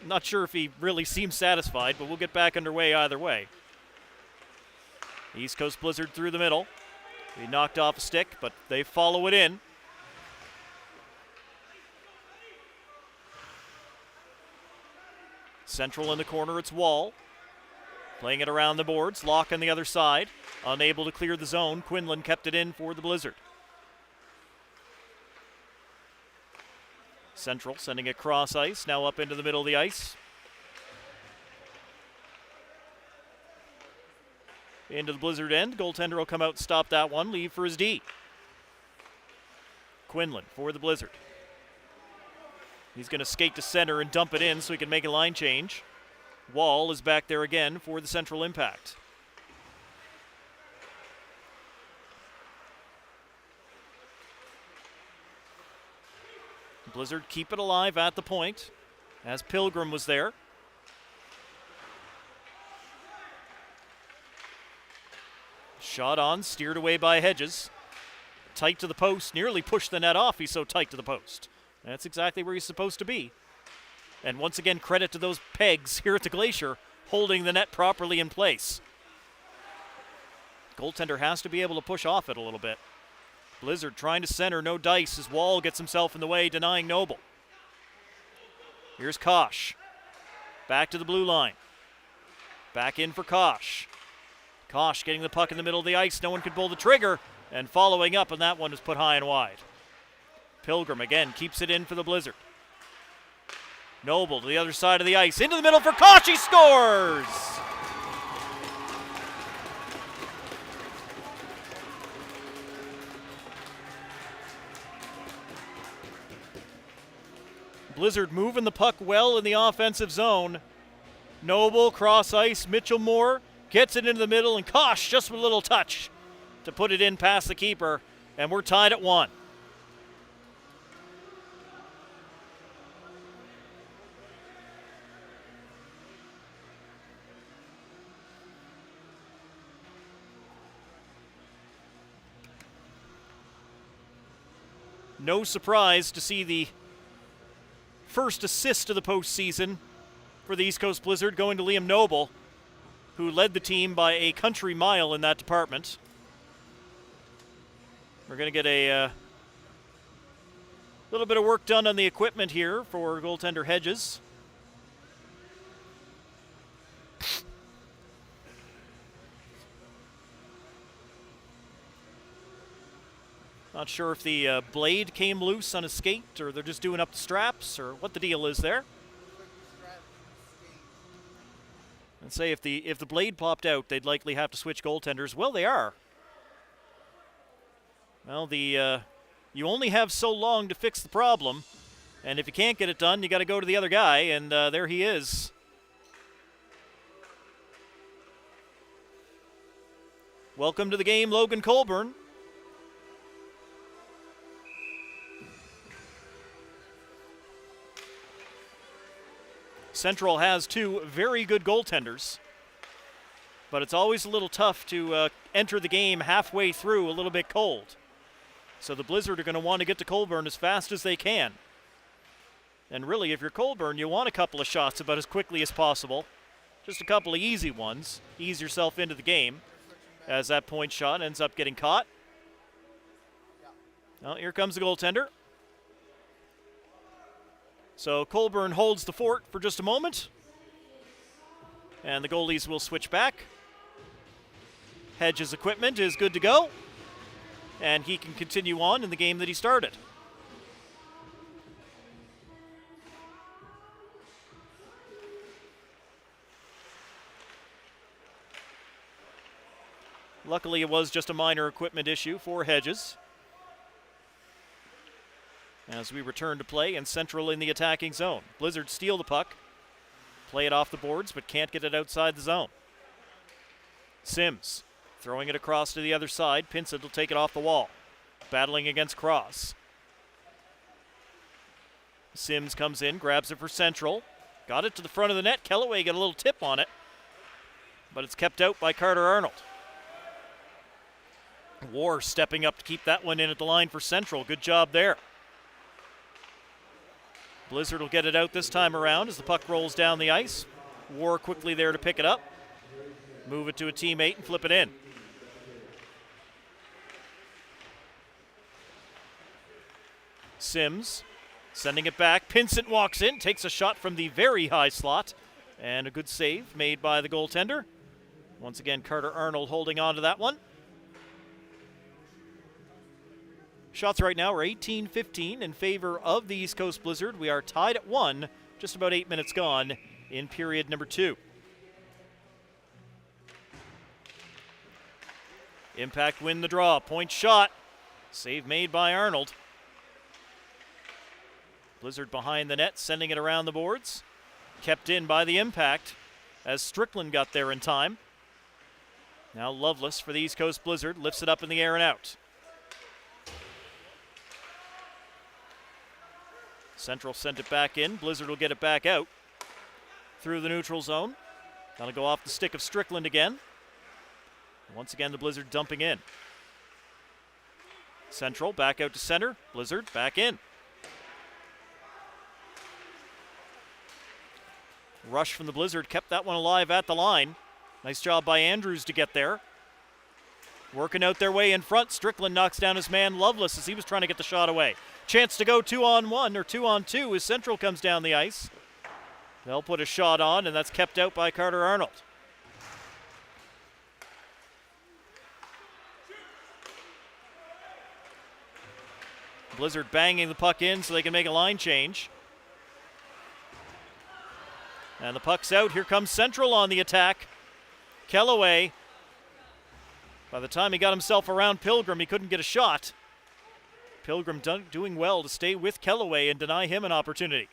Not sure if he really seems satisfied, but we'll get back underway either way. East Coast Blizzard through the middle. He knocked off a stick, but they follow it in. Central in the corner, it's Wall. Playing it around the boards, Locke on the other side. Unable to clear the zone, Quinlan kept it in for the Blizzard. Central sending it cross ice, now up into the middle of the ice. Into the Blizzard end, goaltender will come out and stop that one, leave for his D. Quinlan for the Blizzard. He's going to skate to center and dump it in so he can make a line change. Wall is back there again for the Central Impact. Blizzard keep it alive at the point as Pilgrim was there. Shot on, steered away by Hedges. Tight to the post, nearly pushed the net off. He's so tight to the post. That's exactly where he's supposed to be. And once again, credit to those pegs here at the Glacier, holding the net properly in place. Goaltender has to be able to push off it a little bit. Blizzard trying to center, no dice as Wall gets himself in the way, denying Noble. Here's Kosh. Back to the blue line. Back in for Kosh. Kosh getting the puck in the middle of the ice. No one could pull the trigger. And following up, and that one is put high and wide. Pilgrim again keeps it in for the Blizzard. Noble to the other side of the ice. Into the middle for Kosh. He scores! Blizzard moving the puck well in the offensive zone. Noble, cross ice, Mitchell Moore gets it into the middle, and Kosh just with a little touch to put it in past the keeper, and we're tied at 1. No surprise to see the first assist of the postseason for the East Coast Blizzard going to Liam Noble, who led the team by a country mile in that department. We're going to get a little bit of work done on the equipment here for goaltender Hedges. Not sure if the blade came loose on a skate, or they're just doing up the straps, or what the deal is there. And say if the blade popped out, they'd likely have to switch goaltenders. Well, they are. Well, you only have so long to fix the problem, and if you can't get it done, you got to go to the other guy, and there he is. Welcome to the game, Logan Colburn. Central has two very good goaltenders, but it's always a little tough to enter the game halfway through a little bit cold. So the Blizzard are going to want to get to Colburn as fast as they can. And really, if you're Colburn, you want a couple of shots about as quickly as possible. Just a couple of easy ones. Ease yourself into the game as that point shot ends up getting caught. Well, here comes the goaltender. So Colburn holds the fort for just a moment. And the goalies will switch back. Hedges' equipment is good to go. And he can continue on in the game that he started. Luckily, it was just a minor equipment issue for Hedges. As we return to play and Central in the attacking zone. Blizzard steal the puck. Play it off the boards, but can't get it outside the zone. Sims throwing it across to the other side. Pinsett will take it off the wall. Battling against Cross. Sims comes in, grabs it for Central. Got it to the front of the net. Kellaway got a little tip on it, but it's kept out by Carter Arnold. War stepping up to keep that one in at the line for Central. Good job there. Blizzard will get it out this time around as the puck rolls down the ice. War quickly there to pick it up. Move it to a teammate and flip it in. Sims sending it back. Pinsent walks in, takes a shot from the very high slot, and a good save made by the goaltender. Once again, Carter Arnold holding on to that one. Shots right now are 18-15 in favor of the East Coast Blizzard. We are tied at 1, just about 8 minutes gone in period number 2. Impact win the draw. Point shot. Save made by Arnold. Blizzard behind the net, sending it around the boards. Kept in by the Impact as Strickland got there in time. Now Loveless for the East Coast Blizzard. Lifts it up in the air and out. Central sent it back in. Blizzard will get it back out through the neutral zone. Gonna go off the stick of Strickland again. Once again, the Blizzard dumping in. Central back out to center. Blizzard back in. Rush from the Blizzard kept that one alive at the line. Nice job by Andrews to get there. Working out their way in front. Strickland knocks down his man Loveless as he was trying to get the shot away. Chance to go 2-on-1 or 2-on-2 as Central comes down the ice. They'll put a shot on, and that's kept out by Carter Arnold. Blizzard banging the puck in so they can make a line change. And the puck's out. Here comes Central on the attack. Kellaway, by the time he got himself around Pilgrim, he couldn't get a shot. Pilgrim doing well to stay with Kellaway and deny him an opportunity.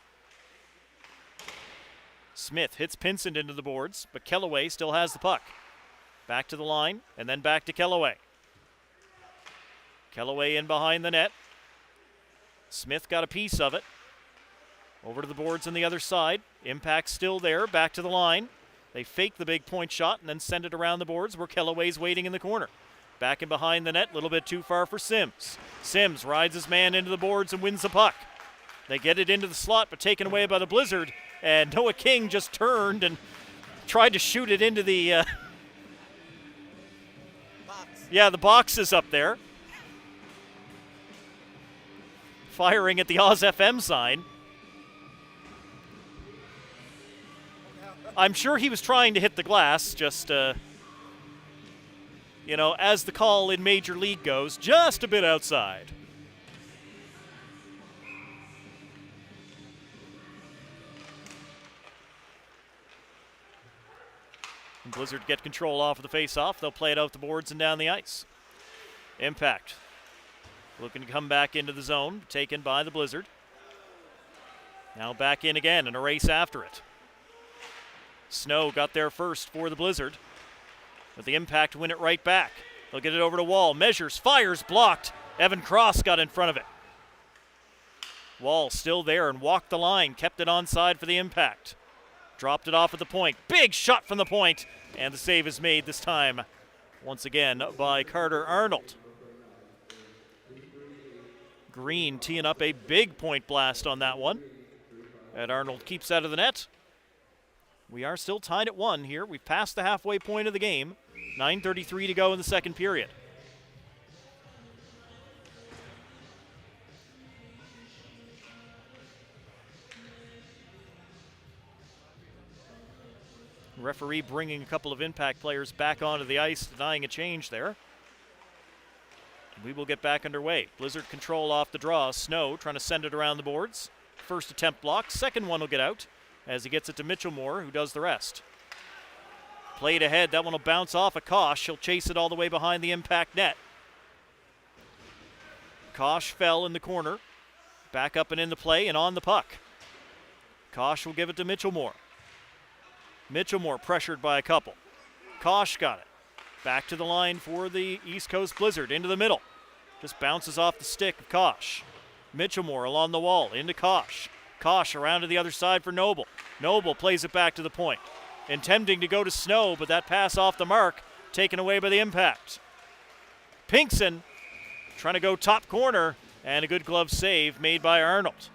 Smith hits Pinsent into the boards, but Kellaway still has the puck. Back to the line, and then back to Kellaway. Kellaway in behind the net. Smith got a piece of it. Over to the boards on the other side. Impact still there, back to the line. They fake the big point shot and then send it around the boards where Kellaway's waiting in the corner. Back in behind the net, a little bit too far for Sims. Sims rides his man into the boards and wins the puck. They get it into the slot, but taken away by the Blizzard. And Noah King just turned and tried to shoot it into the... Box. Yeah, the box is up there. Firing at the Oz FM sign. I'm sure he was trying to hit the glass, just, you know, as the call in Major League goes, just a bit outside. And Blizzard get control off of the face-off. They'll play it out the boards and down the ice. Impact looking to come back into the zone, taken by the Blizzard. Now back in again and a race after it. Snow got there first for the Blizzard, but the Impact win it right back. They'll get it over to Wall. Measures, fires, blocked. Evan Cross got in front of it. Wall still there and walked the line, kept it onside for the Impact. Dropped it off at the point. Big shot from the point, and the save is made this time, once again, by Carter Arnold. Green teeing up a big point blast on that one. And Arnold keeps out of the net. We are still tied at 1 here. We've passed the halfway point of the game. 9:33 to go in the second period. Referee bringing a couple of Impact players back onto the ice, denying a change there. We will get back underway. Blizzard control off the draw. Snow trying to send it around the boards. First attempt blocked. Second one will get out as he gets it to Mitchell Moore, who does the rest. Played ahead. That one will bounce off a Kosh. He'll chase it all the way behind the Impact net. Kosh fell in the corner. Back up and in the play and on the puck. Kosh will give it to Mitchell Moore. Mitchell Moore pressured by a couple. Kosh got it. Back to the line for the East Coast Blizzard. Into the middle. Just bounces off the stick of Kosh. Mitchell Moore along the wall. Into Kosh. Kosh around to the other side for Noble. Noble plays it back to the point. Intending to go to Snow, but that pass off the mark. Taken away by the Impact. Pinkson trying to go top corner. And a good glove save made by Arnold.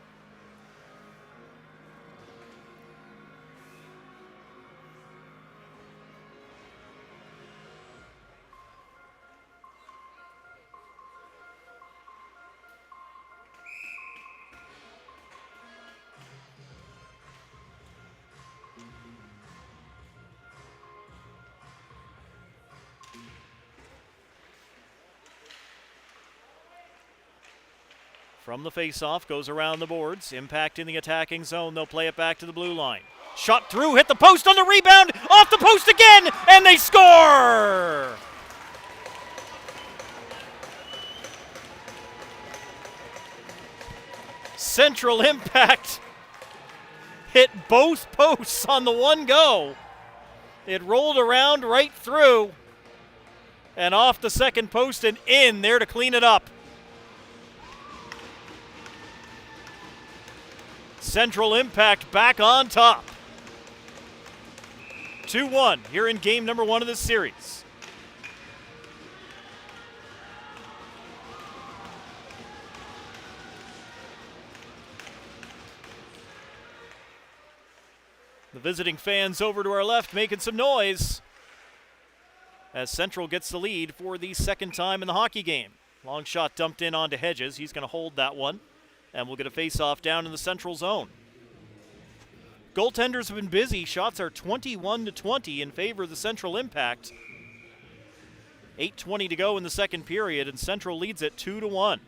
From the face-off, goes around the boards. Impact in the attacking zone. They'll play it back to the blue line. Shot through, hit the post on the rebound, off the post again, and they score! Central Impact hit both posts on the one go. It rolled around right through and off the second post and in there to clean it up. Central Impact back on top. 2-1 here in game number 1 of this series. The visiting fans over to our left making some noise as Central gets the lead for the second time in the hockey game. Long shot dumped in onto Hedges. He's going to hold that one, and we'll get a face-off down in the Central zone. Goaltenders have been busy. Shots are 21-20 in favor of the Central Impact. 8:20 to go in the second period, and Central leads it 2-1.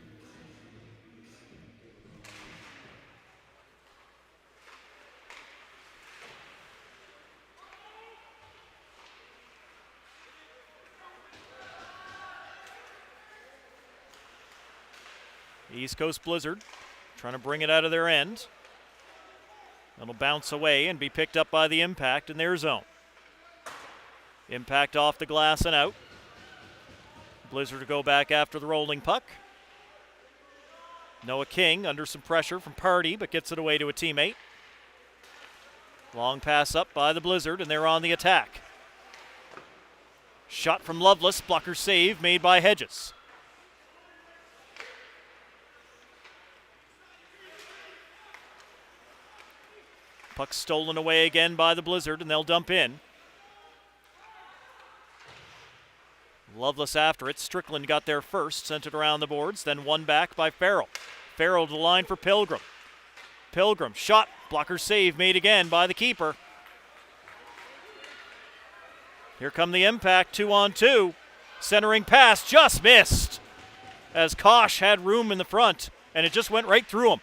East Coast Blizzard trying to bring it out of their end. It'll bounce away and be picked up by the Impact in their zone. Impact off the glass and out. Blizzard to go back after the rolling puck. Noah King under some pressure from Party, but gets it away to a teammate. Long pass up by the Blizzard, and they're on the attack. Shot from Loveless, blocker save made by Hedges. Puck stolen away again by the Blizzard, and they'll dump in. Loveless after it. Strickland got there first, sent it around the boards, then won back by Farrell. Farrell to the line for Pilgrim. Pilgrim, shot, blocker save made again by the keeper. Here come the Impact, 2-on-2. Centering pass, just missed, as Kosh had room in the front, and it just went right through him.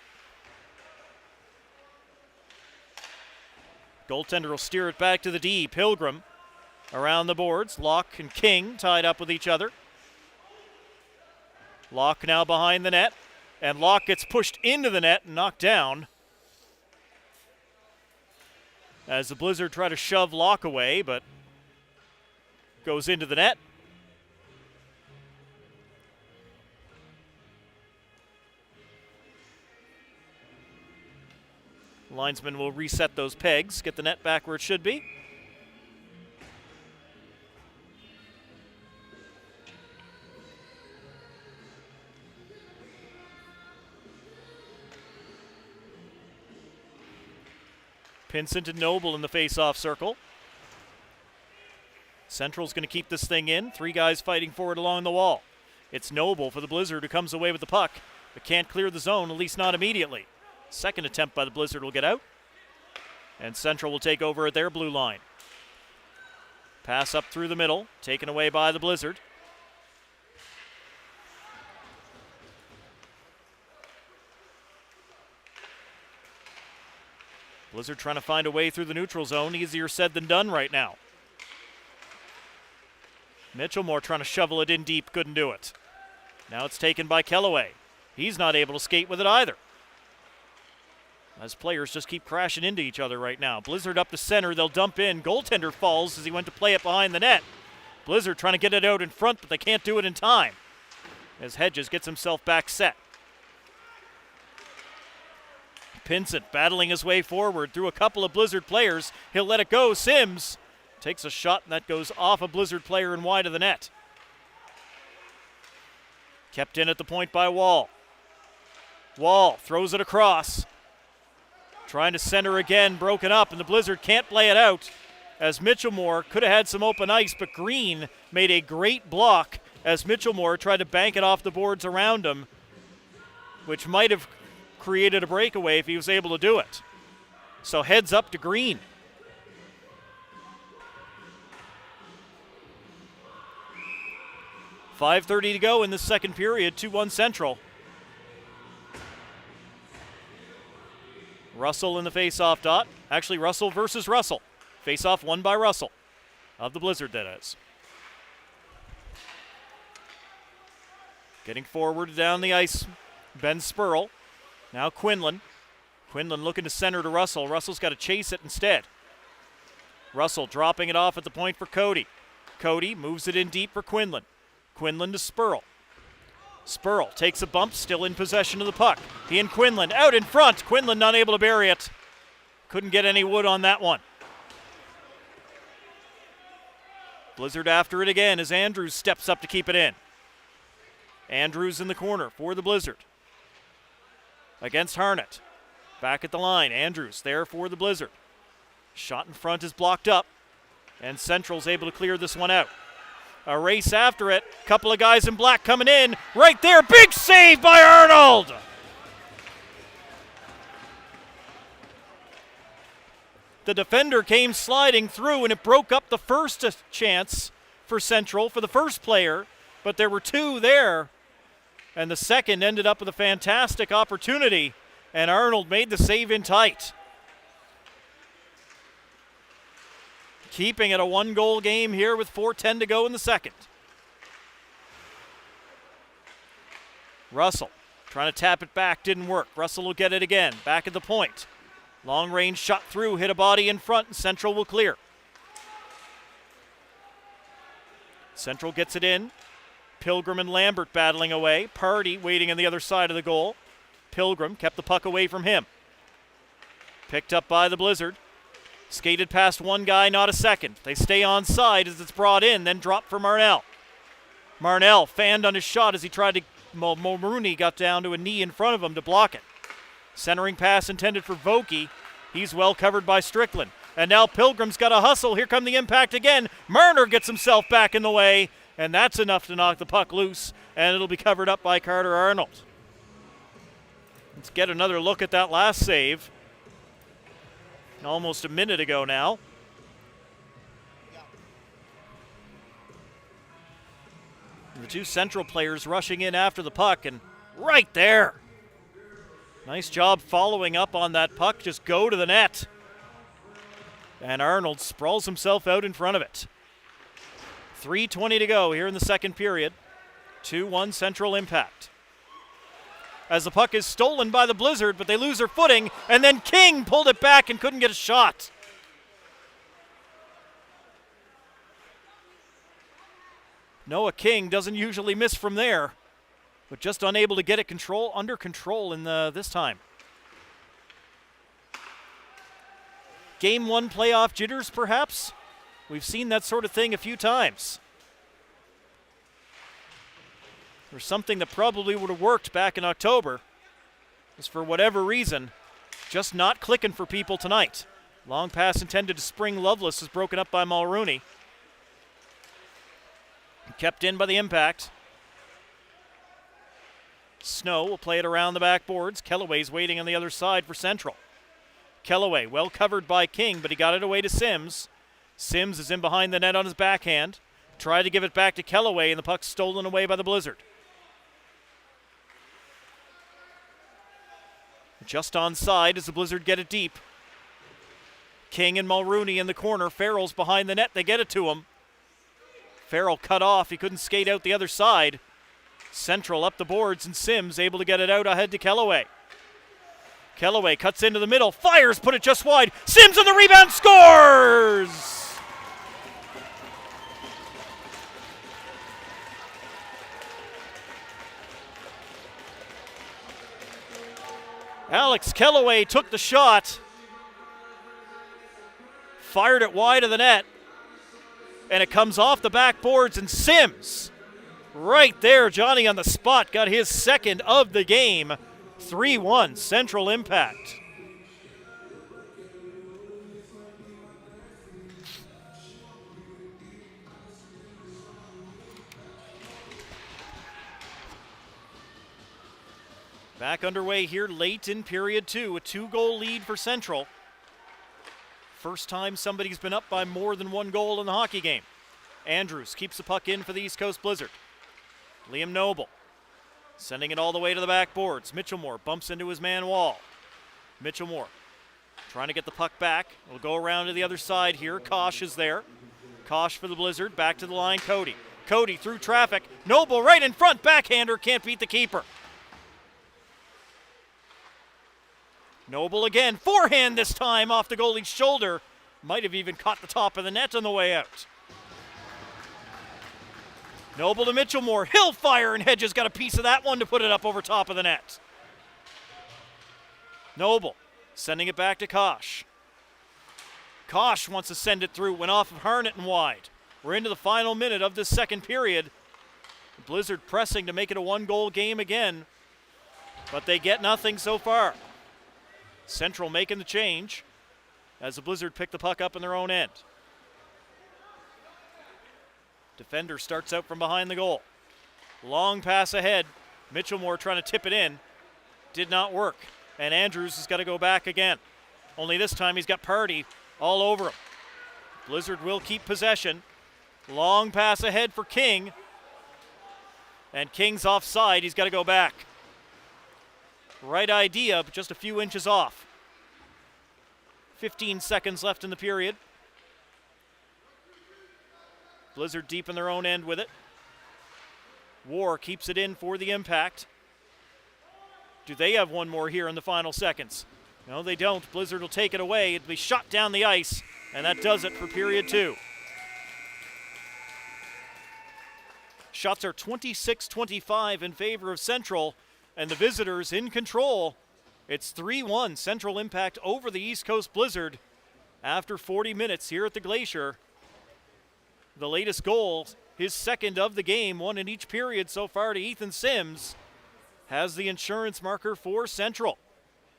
Goaltender will steer it back to the D. Pilgrim around the boards. Locke and King tied up with each other. Locke now behind the net, and Locke gets pushed into the net and knocked down as the Blizzard try to shove Locke away, but goes into the net. Linesman will reset those pegs, get the net back where it should be. Pinson to Noble in the face-off circle. Central's going to keep this thing in. 3 guys fighting for it along the wall. It's Noble for the Blizzard who comes away with the puck, but can't clear the zone, at least not immediately. Second attempt by the Blizzard will get out, and Central will take over at their blue line. Pass up through the middle, taken away by the Blizzard. Blizzard trying to find a way through the neutral zone. Easier said than done right now. Mitchellmore trying to shovel it in deep, couldn't do it. Now it's taken by Kellaway. He's not able to skate with it either, as players just keep crashing into each other right now. Blizzard up to center, they'll dump in. Goaltender falls as he went to play it behind the net. Blizzard trying to get it out in front, but they can't do it in time, as Hedges gets himself back set. Pinson battling his way forward through a couple of Blizzard players. He'll let it go. Sims takes a shot, and that goes off a Blizzard player and wide of the net. Kept in at the point by Wall. Wall throws it across. Trying to center again, broken up, and the Blizzard can't play it out, as Mitchellmore could have had some open ice, but Green made a great block as Mitchellmore tried to bank it off the boards around him, which might have created a breakaway if he was able to do it. So heads up to Green. .5:30 to go in the second period, 2-1 Central. Russell in the face-off dot. Actually, Russell versus Russell. Face-off won by Russell. Of the Blizzard, that is. Getting forward down the ice, Ben Spurl. Now Quinlan. Quinlan looking to center to Russell. Russell's got to chase it instead. Russell dropping it off at the point for Cody. Cody moves it in deep for Quinlan. Quinlan to Spurl. Spurl takes a bump, still in possession of the puck. He and Quinlan out in front. Quinlan not able to bury it. Couldn't get any wood on that one. Blizzard after it again as Andrews steps up to keep it in. Andrews in the corner for the Blizzard. Against Harnett. Back at the line. Andrews there for the Blizzard. Shot in front is blocked up. And Central's able to clear this one out. A race after it. Couple of guys in black coming in. Right there. Big save by Arnold. The defender came sliding through and it broke up the first chance for Central for the first player. But there were two there. And the second ended up with a fantastic opportunity. And Arnold made the save in tight. Keeping it a one-goal game here with 4:10 to go in the second. Russell trying to tap it back, didn't work. Russell will get it again, back at the point. Long range shot through, hit a body in front, and Central will clear. Central gets it in. Pilgrim and Lambert battling away. Party waiting on the other side of the goal. Pilgrim kept the puck away from him. Picked up by the Blizzard. Skated past one guy, not a second. They stay on side as it's brought in, then dropped for Marnell. Marnell fanned on his shot as he tried to... Mulrooney got down to a knee in front of him to block it. Centering pass intended for Vokey. He's well covered by Strickland. And now Pilgrim's got a hustle. Here come the impact again. Marner gets himself back in the way, and that's enough to knock the puck loose, and it'll be covered up by Carter Arnold. Let's get another look at that last save. Almost a minute ago now. The two Central players rushing in after the puck, and right there. Nice job following up on that puck. Just go to the net. And Arnold sprawls himself out in front of it. 3:20 to go here in the second period. 2-1 Central Impact. As the puck is stolen by the Blizzard, but they lose their footing, and then King pulled it back and couldn't get a shot. Noah King doesn't usually miss from there, but just unable to get it under control in this time. Game 1 playoff jitters, perhaps? We've seen that sort of thing a few times. There's something that probably would have worked back in October. Just for whatever reason, just not clicking for people tonight. Long pass intended to Spring Loveless is broken up by Mulrooney. Kept in by the Impact. Snow will play it around the backboards. Kellaway's waiting on the other side for Central. Kellaway well covered by King, but he got it away to Sims. Sims is in behind the net on his backhand. Tried to give it back to Kellaway, and the puck's stolen away by the Blizzard. Just onside as the Blizzard get it deep. King and Mulrooney in the corner. Farrell's behind the net. They get it to him. Farrell cut off. He couldn't skate out the other side. Central up the boards, and Sims able to get it out ahead to Kellaway. Kellaway cuts into the middle. Fires, put it just wide. Sims on the rebound, scores! Alex Kellaway took the shot. Fired it wide of the net. And it comes off the backboards, and Sims, right there, Johnny on the spot, got his second of the game. 3-1 Central Impact. Back underway here late in period 2, a 2-goal lead for Central. First time somebody's been up by more than one goal in the hockey game. Andrews keeps the puck in for the East Coast Blizzard. Liam Noble sending it all the way to the backboards. Mitchellmore bumps into his man Wall. Mitchellmore Trying to get the puck back. We'll go around to the other side here. Kosh is there. Kosh for the Blizzard. Back to the line, Cody. Cody through traffic. Noble right in front. Backhander can't beat the keeper. Noble again. Forehand this time off the goalie's shoulder. Might have even caught the top of the net on the way out. Noble to Mitchellmore. He'll fire, and Hedges got a piece of that one to put it up over top of the net. Noble sending it back to Kosh. Kosh wants to send it through. Went off of Harnett and wide. We're into the final minute of this second period. The Blizzard pressing to make it a one-goal game again, but they get nothing so far. Central making the change as the Blizzard pick the puck up in their own end. Defender starts out from behind the goal. Long pass ahead. Mitchellmore trying to tip it in. Did not work. And Andrews has got to go back again. Only this time he's got Party all over him. Blizzard will keep possession. Long pass ahead for King. And King's offside. He's got to go back. Right idea, but just a few inches off. 15 seconds left in the period. Blizzard deep in their own end with it. War keeps it in for the Impact. Do they have one more here in the final seconds? No, they don't. Blizzard will take it away. It'll be shot down the ice, and that does it for period 2. Shots are 26-25 in favor of Central, and the visitors in control. It's 3-1 Central Impact over the East Coast Blizzard after 40 minutes here at the Glacier. The latest goal, his second of the game, one in each period so far to Ethan Sims, has the insurance marker for Central.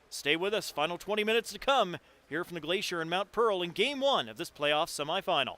Stay with us. Final 20 minutes to come here from the Glacier in Mount Pearl in Game 1 of this playoff semifinal.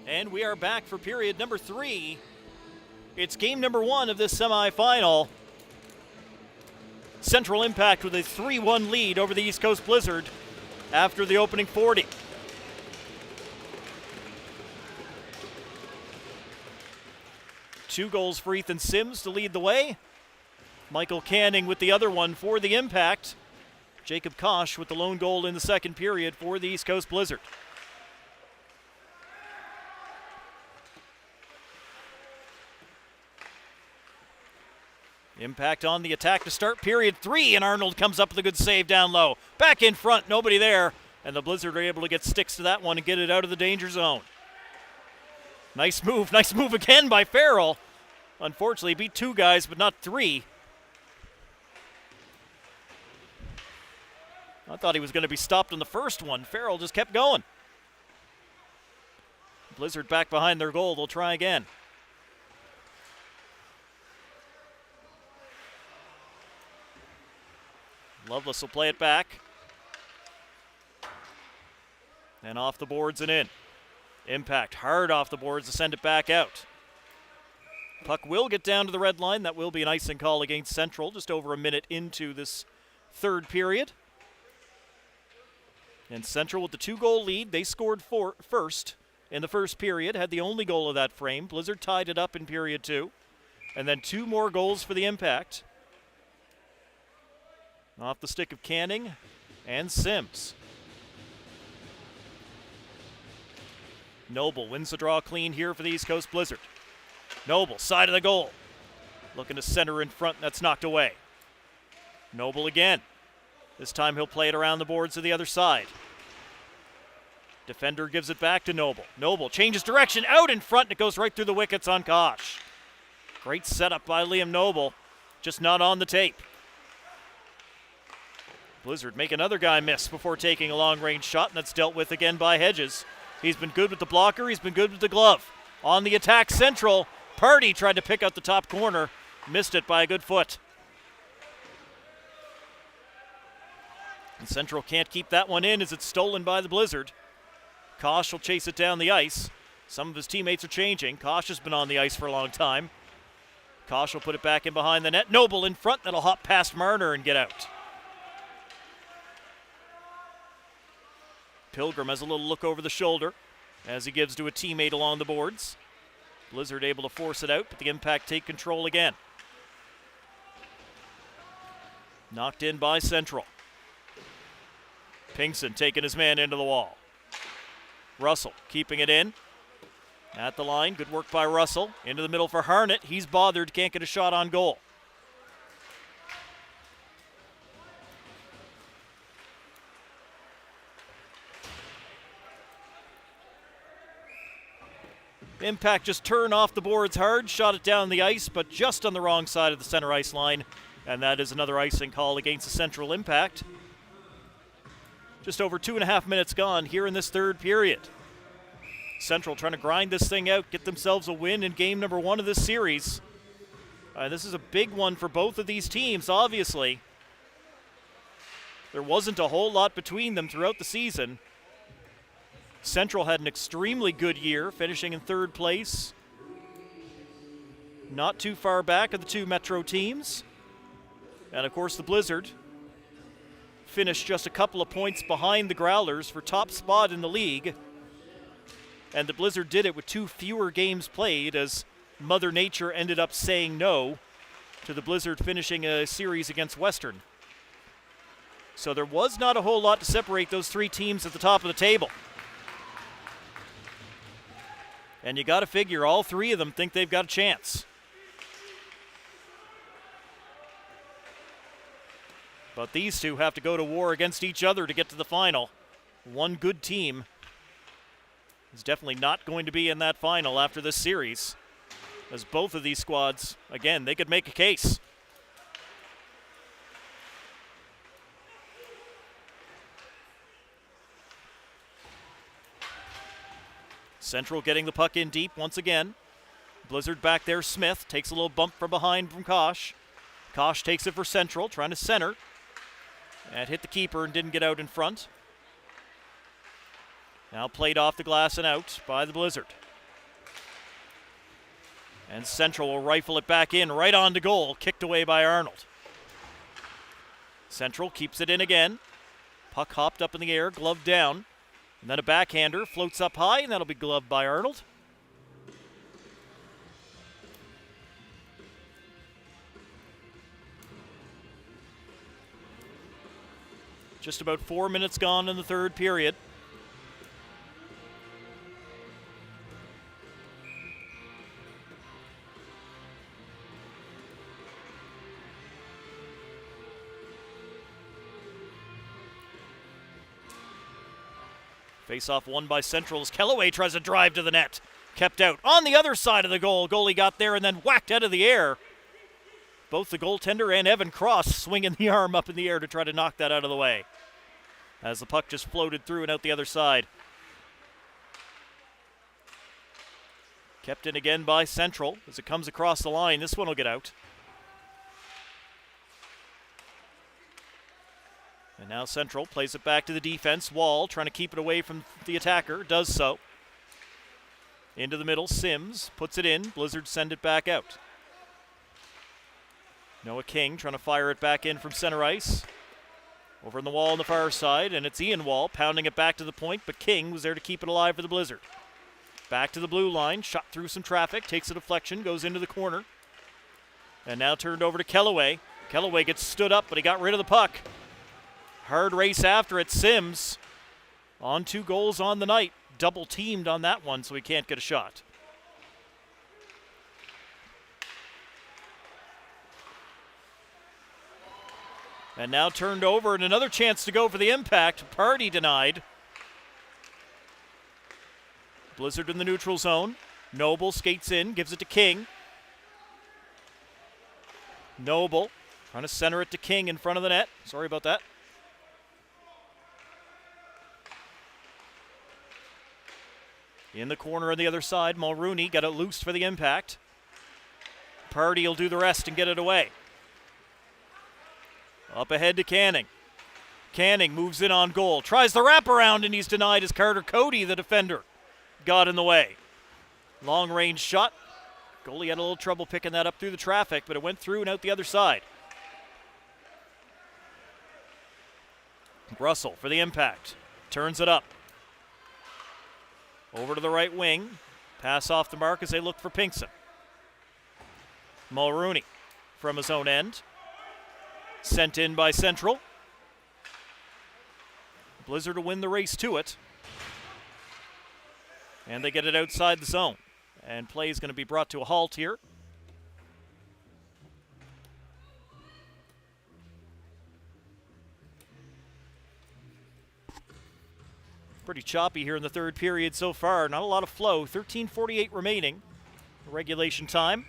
And we are back for period number 3. It's game number 1 of this semifinal. Central Impact with a 3-1 lead over the East Coast Blizzard after the opening 40. Two goals for Ethan Sims to lead the way. Michael Canning with the other one for the Impact. Jacob Kosh with the lone goal in the second period for the East Coast Blizzard. Impact on the attack to start period 3, and Arnold comes up with a good save down low. Back in front, nobody there, and the Blizzard are able to get sticks to that one and get it out of the danger zone. Nice move again by Farrell. Unfortunately, beat 2 guys, but not 3. I thought he was going to be stopped on the first one. Farrell just kept going. Blizzard back behind their goal. They'll try again. Lovelace will play it back. And off the boards and in. Impact hard off the boards to send it back out. Puck will get down to the red line. That will be an icing call against Central just over a minute into this third period. And Central with the 2-goal lead. They scored first in the first period, had the only goal of that frame. Blizzard tied it up in period 2. And then 2 more goals for the Impact. Off the stick of Canning and Sims. Noble wins the draw clean here for the East Coast Blizzard. Noble, side of the goal. Looking to center in front, that's knocked away. Noble again. This time he'll play it around the boards to the other side. Defender gives it back to Noble. Noble changes direction, out in front, and it goes right through the wickets on Kosh. Great setup by Liam Noble, just not on the tape. Blizzard make another guy miss before taking a long-range shot, and that's dealt with again by Hedges. He's been good with the blocker, he's been good with the glove. On the attack, Central. Party tried to pick out the top corner, missed it by a good foot. And Central can't keep that one in as it's stolen by the Blizzard. Kosh will chase it down the ice. Some of his teammates are changing. Kosh has been on the ice for a long time. Kosh will put it back in behind the net. Noble in front, that'll hop past Marner and get out. Pilgrim has a little look over the shoulder as he gives to a teammate along the boards. Blizzard able to force it out, but the Impact take control again. Knocked in by Central. Pinkson taking his man into the wall. Russell keeping it in. At the line, good work by Russell. Into the middle for Harnett. He's bothered, can't get a shot on goal. Impact just turned off the boards hard, shot it down the ice, but just on the wrong side of the center ice line. And that is another icing call against the Central Impact. Just over 2.5 minutes gone here in this third period. Central trying to grind this thing out, get themselves a win in game number 1 of this series. This is a big one for both of these teams, obviously. There wasn't a whole lot between them throughout the season. Central had an extremely good year, finishing in third place. Not too far back of the 2 Metro teams. And of course the Blizzard finished just a couple of points behind the Growlers for top spot in the league. And the Blizzard did it with 2 fewer games played as Mother Nature ended up saying no to the Blizzard finishing a series against Western. So there was not a whole lot to separate those 3 teams at the top of the table. And you got to figure all 3 of them think they've got a chance. But these 2 have to go to war against each other to get to the final. One good team is definitely not going to be in that final after this series, as both of these squads, again, they could make a case. Central getting the puck in deep once again. Blizzard back there. Smith takes a little bump from behind from Kosh. Kosh takes it for Central, trying to center. And hit the keeper and didn't get out in front. Now played off the glass and out by the Blizzard. And Central will rifle it back in, right on to goal, kicked away by Arnold. Central keeps it in again. Puck hopped up in the air, gloved down. And then a backhander floats up high, and that'll be gloved by Arnold. Just about 4 minutes gone in the third period. Face-off won by Central as Kellaway tries to drive to the net. Kept out. On the other side of the goal, goalie got there and then whacked out of the air. Both the goaltender and Evan Cross swinging the arm up in the air to try to knock that out of the way, as the puck just floated through and out the other side. Kept in again by Central as it comes across the line. This one will get out. And now Central plays it back to the defense. Wall trying to keep it away from the attacker. Does so. Into the middle. Sims puts it in. Blizzard send it back out. Noah King trying to fire it back in from center ice. Over in the wall on the far side, and it's Ian Wall pounding it back to the point, but King was there to keep it alive for the Blizzard. Back to the blue line, shot through some traffic, takes a deflection, goes into the corner. And now turned over to Kellaway. Kellaway gets stood up, but he got rid of the puck. Hard race after it. Sims on 2 goals on the night. Double teamed on that one, so he can't get a shot. And now turned over and another chance to go for the impact. Party denied. Blizzard in the neutral zone. Noble skates in, gives it to King. Noble trying to center it to King in front of the net. Sorry about that. In the corner on the other side, Mulrooney got it loose for the impact. Party will do the rest and get it away. Up ahead to Canning. Canning moves in on goal. Tries the wraparound and he's denied as Carter Cody, the defender, got in the way. Long range shot. Goalie had a little trouble picking that up through the traffic, but it went through and out the other side. Russell for the impact. Turns it up. Over to the right wing. Pass off the mark as they look for Pinkson. Mulrooney from his own end. Sent in by Central. Blizzard to win the race to it. And they get it outside the zone. And play is going to be brought to a halt here. Pretty choppy here in the third period so far. Not a lot of flow. 13:48 remaining. Regulation time.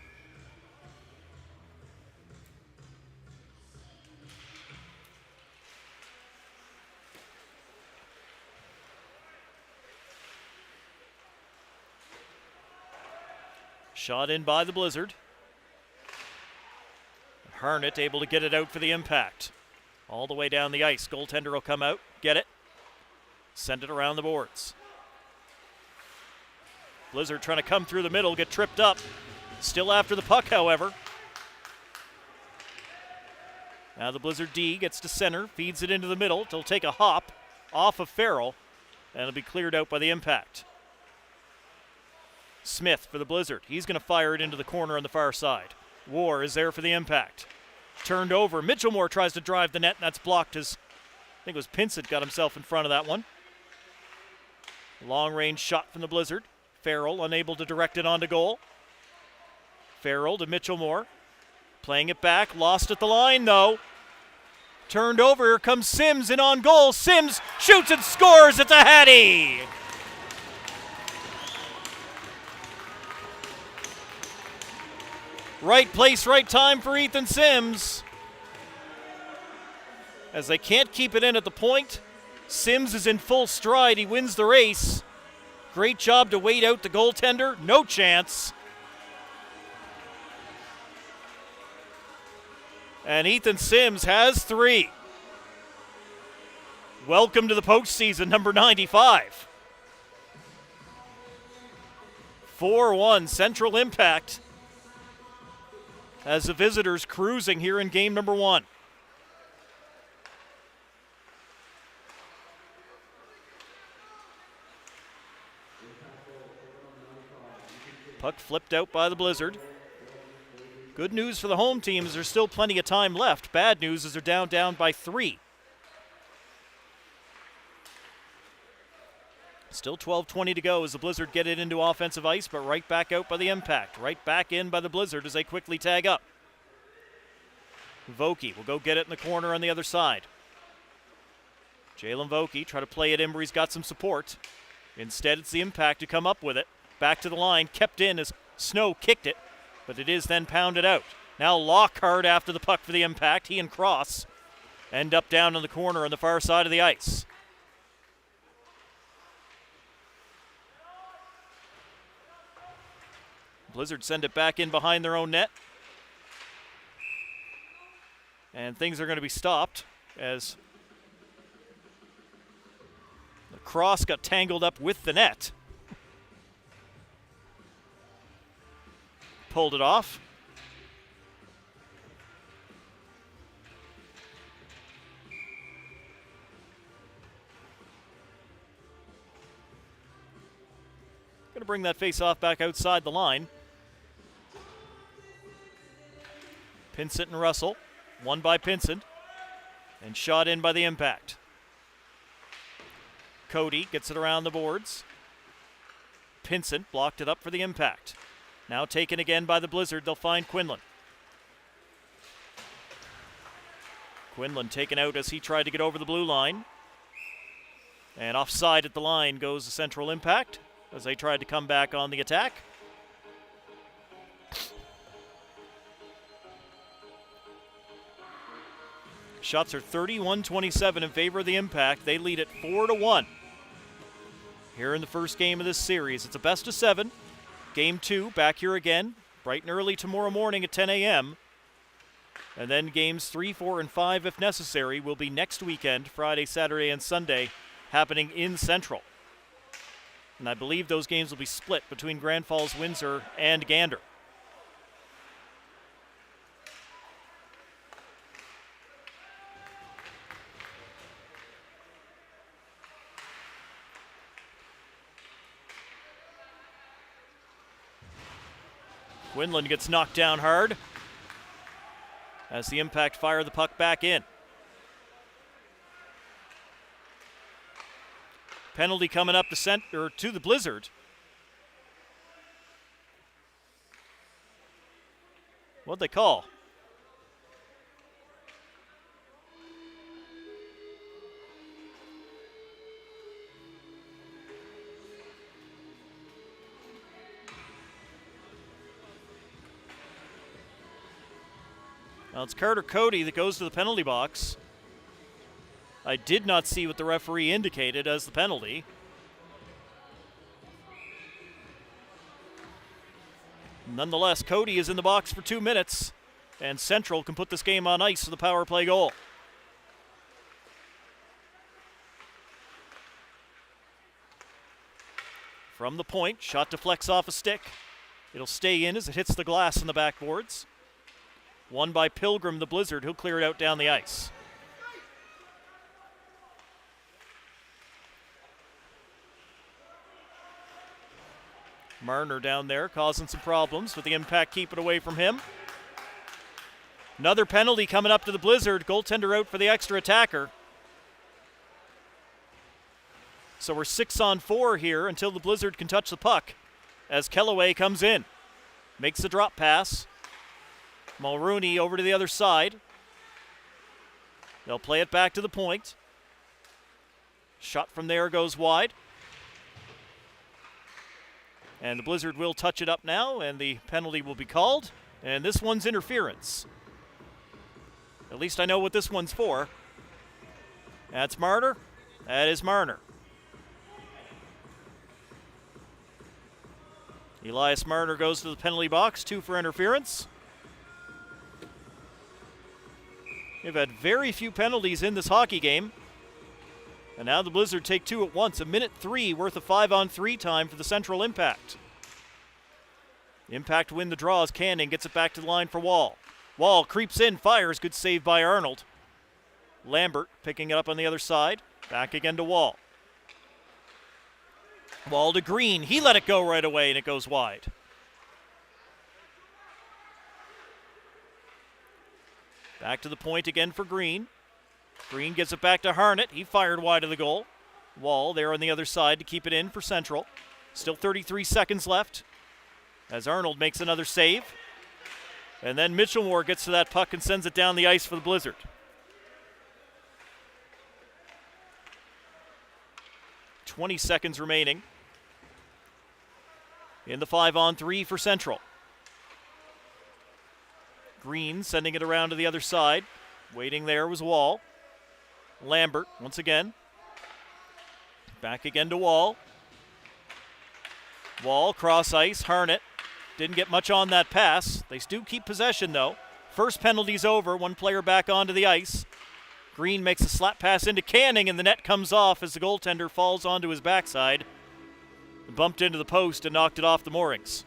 Shot in by the Blizzard. Harnett able to get it out for the impact. All the way down the ice. Goaltender will come out, get it. Send it around the boards. Blizzard trying to come through the middle, get tripped up. Still after the puck, however. Now the Blizzard D gets to center, feeds it into the middle. It'll take a hop off of Farrell, and it'll be cleared out by the impact. Smith for the Blizzard. He's going to fire it into the corner on the far side. War is there for the impact. Turned over. Mitchellmore tries to drive the net, and that's blocked as, I think it was Pinsett got himself in front of that one. Long range shot from the Blizzard. Farrell unable to direct it onto goal. Farrell to Mitchellmore. Playing it back. Lost at the line, though. Turned over. Here comes Sims in on goal. Sims shoots and scores. It's a Hattie. Right place, right time for Ethan Sims. As they can't keep it in at the point, Sims is in full stride. He wins the race. Great job to wait out the goaltender. No chance. And Ethan Sims has 3. Welcome to the postseason, number 95. 4-1 Central Impact as the visitors cruising here in game number 1. Puck flipped out by the Blizzard. Good news for the home team is there's still plenty of time left. Bad news is they're down by 3. Still 12:20 to go as the Blizzard get it into offensive ice, but right back out by the Impact. Right back in by the Blizzard as they quickly tag up. Vokey will go get it in the corner on the other side. Jalen Vokey try to play it in where he's got some support. Instead, it's the Impact to come up with it. Back to the line, kept in as Snow kicked it, but it is then pounded out. Now Lockhart after the puck for the Impact. He and Cross end up down in the corner on the far side of the ice. Blizzard send it back in behind their own net. And things are going to be stopped as the Cross got tangled up with the net. Pulled it off. Going to bring that face-off back outside the line. Pinsent and Russell. Won by Pinsent. And shot in by the Impact. Cody gets it around the boards. Pinsent blocked it up for the Impact. Now taken again by the Blizzard. They'll find Quinlan. Quinlan taken out as he tried to get over the blue line. And offside at the line goes the Central Impact as they tried to come back on the attack. Shots are 31-27 in favor of the Impact. They lead it 4-1 here in the first game of this series. It's a best of 7. Game 2 back here again, bright and early tomorrow morning at 10 a.m. And then games 3, 4, and 5, if necessary, will be next weekend, Friday, Saturday, and Sunday, happening in Central. And I believe those games will be split between Grand Falls, Windsor, and Gander. Quinlan gets knocked down hard as the Impact fire the puck back in. Penalty coming up to the Blizzard. What'd they call? Now it's Carter Cody that goes to the penalty box. I did not see what the referee indicated as the penalty. Nonetheless, Cody is in the box for 2 minutes, and Central can put this game on ice for the power play goal. From the point, shot deflects off a stick. It'll stay in as it hits the glass in the backboards. Won by Pilgrim, the Blizzard. He'll clear it out down the ice. Marner down there causing some problems, but the Impact keep it away from him. Another penalty coming up to the Blizzard. Goaltender out for the extra attacker. So we're 6-on-4 here until the Blizzard can touch the puck as Kellaway comes in. Makes the drop pass. Mulrooney over to the other side. They'll play it back to the point. Shot from there goes wide. And the Blizzard will touch it up now, and the penalty will be called. And this one's interference. At least I know what this one's for. That's Marner. That is Marner. Elias Marner goes to the penalty box, 2 for interference. We've had very few penalties in this hockey game. And now the Blizzard take 2 at once. 1:03 worth of 5-on-3 time for the Central Impact. Impact win the draw as Canning gets it back to the line for Wall. Wall creeps in, fires. Good save by Arnold. Lambert picking it up on the other side. Back again to Wall. Wall to Green. He let it go right away, and it goes wide. Back to the point again for Green. Green gets it back to Harnett. He fired wide of the goal. Wall there on the other side to keep it in for Central. Still 33 seconds left as Arnold makes another save. And then Mitchellmore gets to that puck and sends it down the ice for the Blizzard. .20 seconds remaining in the 5-on-3 for Central. Green sending it around to the other side. Waiting there was Wall. Lambert once again. Back again to Wall. Wall cross ice. Harnett didn't get much on that pass. They do keep possession though. First penalty's over. One player back onto the ice. Green makes a slap pass into Canning, and the net comes off as the goaltender falls onto his backside. Bumped into the post and knocked it off the moorings.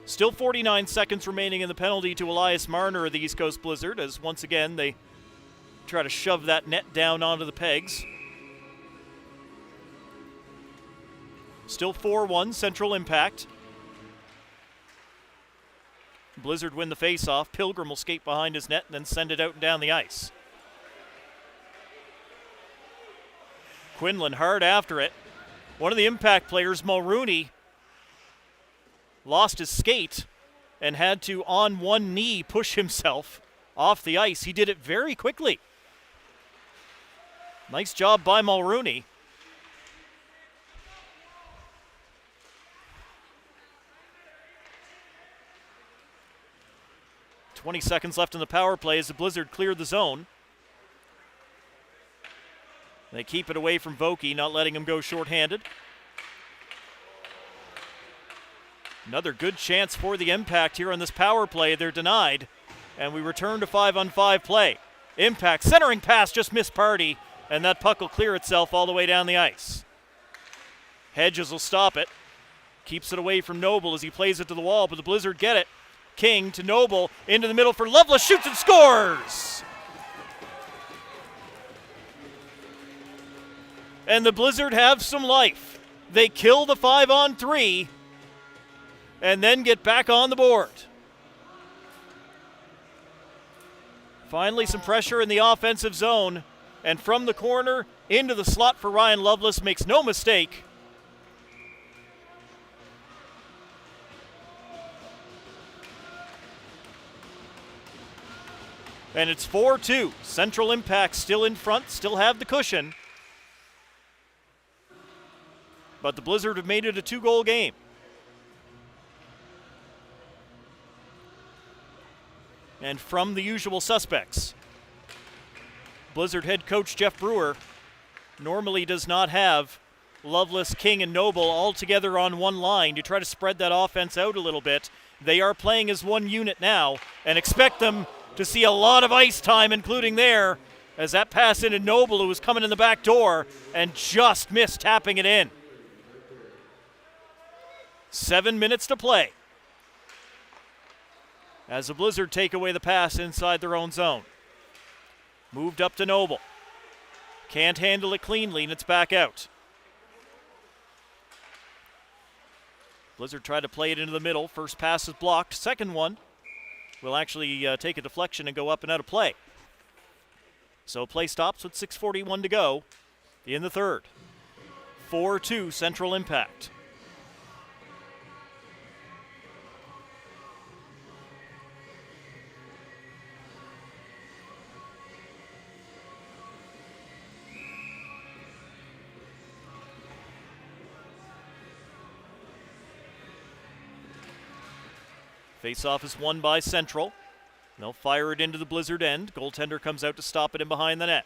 Still 49 seconds remaining in the penalty to Elias Marner of the East Coast Blizzard, as once again they try to shove that net down onto the pegs. Still 4-1, Central Impact. Blizzard win the faceoff. Pilgrim will skate behind his net and then send it out and down the ice. Quinlan hard after it. One of the Impact players, Mulrooney, lost his skate and had to, on one knee, push himself off the ice. He did it very quickly. Nice job by Mulrooney. .20 seconds left in the power play as the Blizzard cleared the zone. They keep it away from Vokey, not letting him go shorthanded. Another good chance for the Impact here on this power play. They're denied, and we return to 5-on-5 play. Impact centering pass just missed Party, and that puck will clear itself all the way down the ice. Hedges will stop it. Keeps it away from Noble as he plays it to the wall, but the Blizzard get it. King to Noble, into the middle for Lovelace, shoots and scores! And the Blizzard have some life. They kill the 5-on-3 and then get back on the board. Finally some pressure in the offensive zone, and from the corner into the slot for Ryan Lovelace, makes no mistake. And it's 4-2. Central Impact still in front, still have the cushion. But the Blizzard have made it a 2-goal game. And from the usual suspects, Blizzard head coach Jeff Brewer normally does not have Lovelace, King, and Noble all together on one line to try to spread that offense out a little bit. They are playing as one unit now and expect them to see a lot of ice time, including there, as that pass into Noble, who was coming in the back door and just missed tapping it in. 7 minutes to play as the Blizzard take away the pass inside their own zone. Moved up to Noble. Can't handle it cleanly, and it's back out. Blizzard tried to play it into the middle. First pass is blocked. Second one will actually take a deflection and go up and out of play. So play stops with 6:41 to go in the third. 4-2 Central Impact. Face-off is won by Central. They'll fire it into the Blizzard end. Goaltender comes out to stop it in behind the net.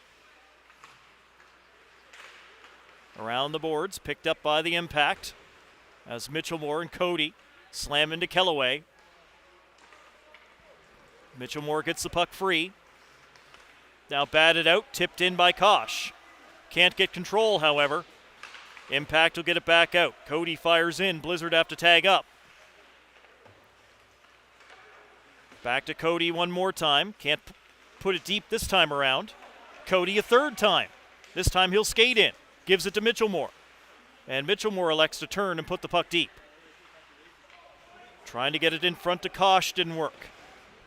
Around the boards, picked up by the Impact as Mitchellmore and Cody slam into Kellaway. Mitchellmore gets the puck free. Now batted out, tipped in by Kosh. Can't get control, however. Impact will get it back out. Cody fires in. Blizzard have to tag up. Back to Cody one more time. Can't put it deep this time around. Cody a third time. This time he'll skate in. Gives it to Mitchellmore. And Mitchellmore elects to turn and put the puck deep. Trying to get it in front to Kosh, didn't work.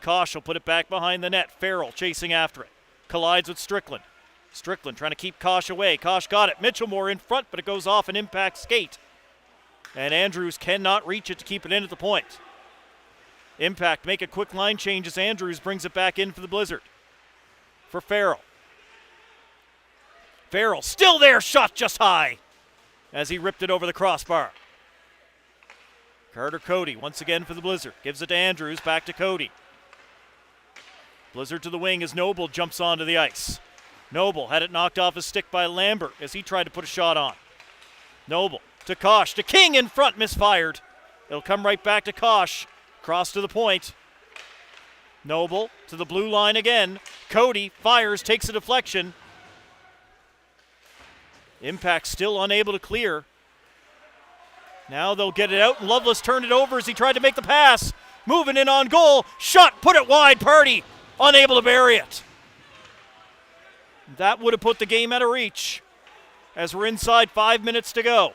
Kosh will put it back behind the net. Farrell chasing after it. Collides with Strickland. Strickland trying to keep Kosh away. Kosh got it. Mitchellmore in front, but it goes off an Impact skate. And Andrews cannot reach it to keep it in at the point. Impact make a quick line change as Andrews brings it back in for the Blizzard. For Farrell. Farrell still there, shot just high as he ripped it over the crossbar. Carter Cody once again for the Blizzard. Gives it to Andrews, back to Cody. Blizzard to the wing as Noble jumps onto the ice. Noble had it knocked off his stick by Lambert as he tried to put a shot on. Noble to Kosh, to King in front, misfired. It'll come right back to Kosh. Cross to the point. Noble to the blue line again. Cody fires, takes a deflection. Impact still unable to clear. Now they'll get it out, and Loveless turned it over as he tried to make the pass. Moving in on goal. Shot, put it wide. Party unable to bury it. That would have put the game out of reach as we're inside 5 minutes to go.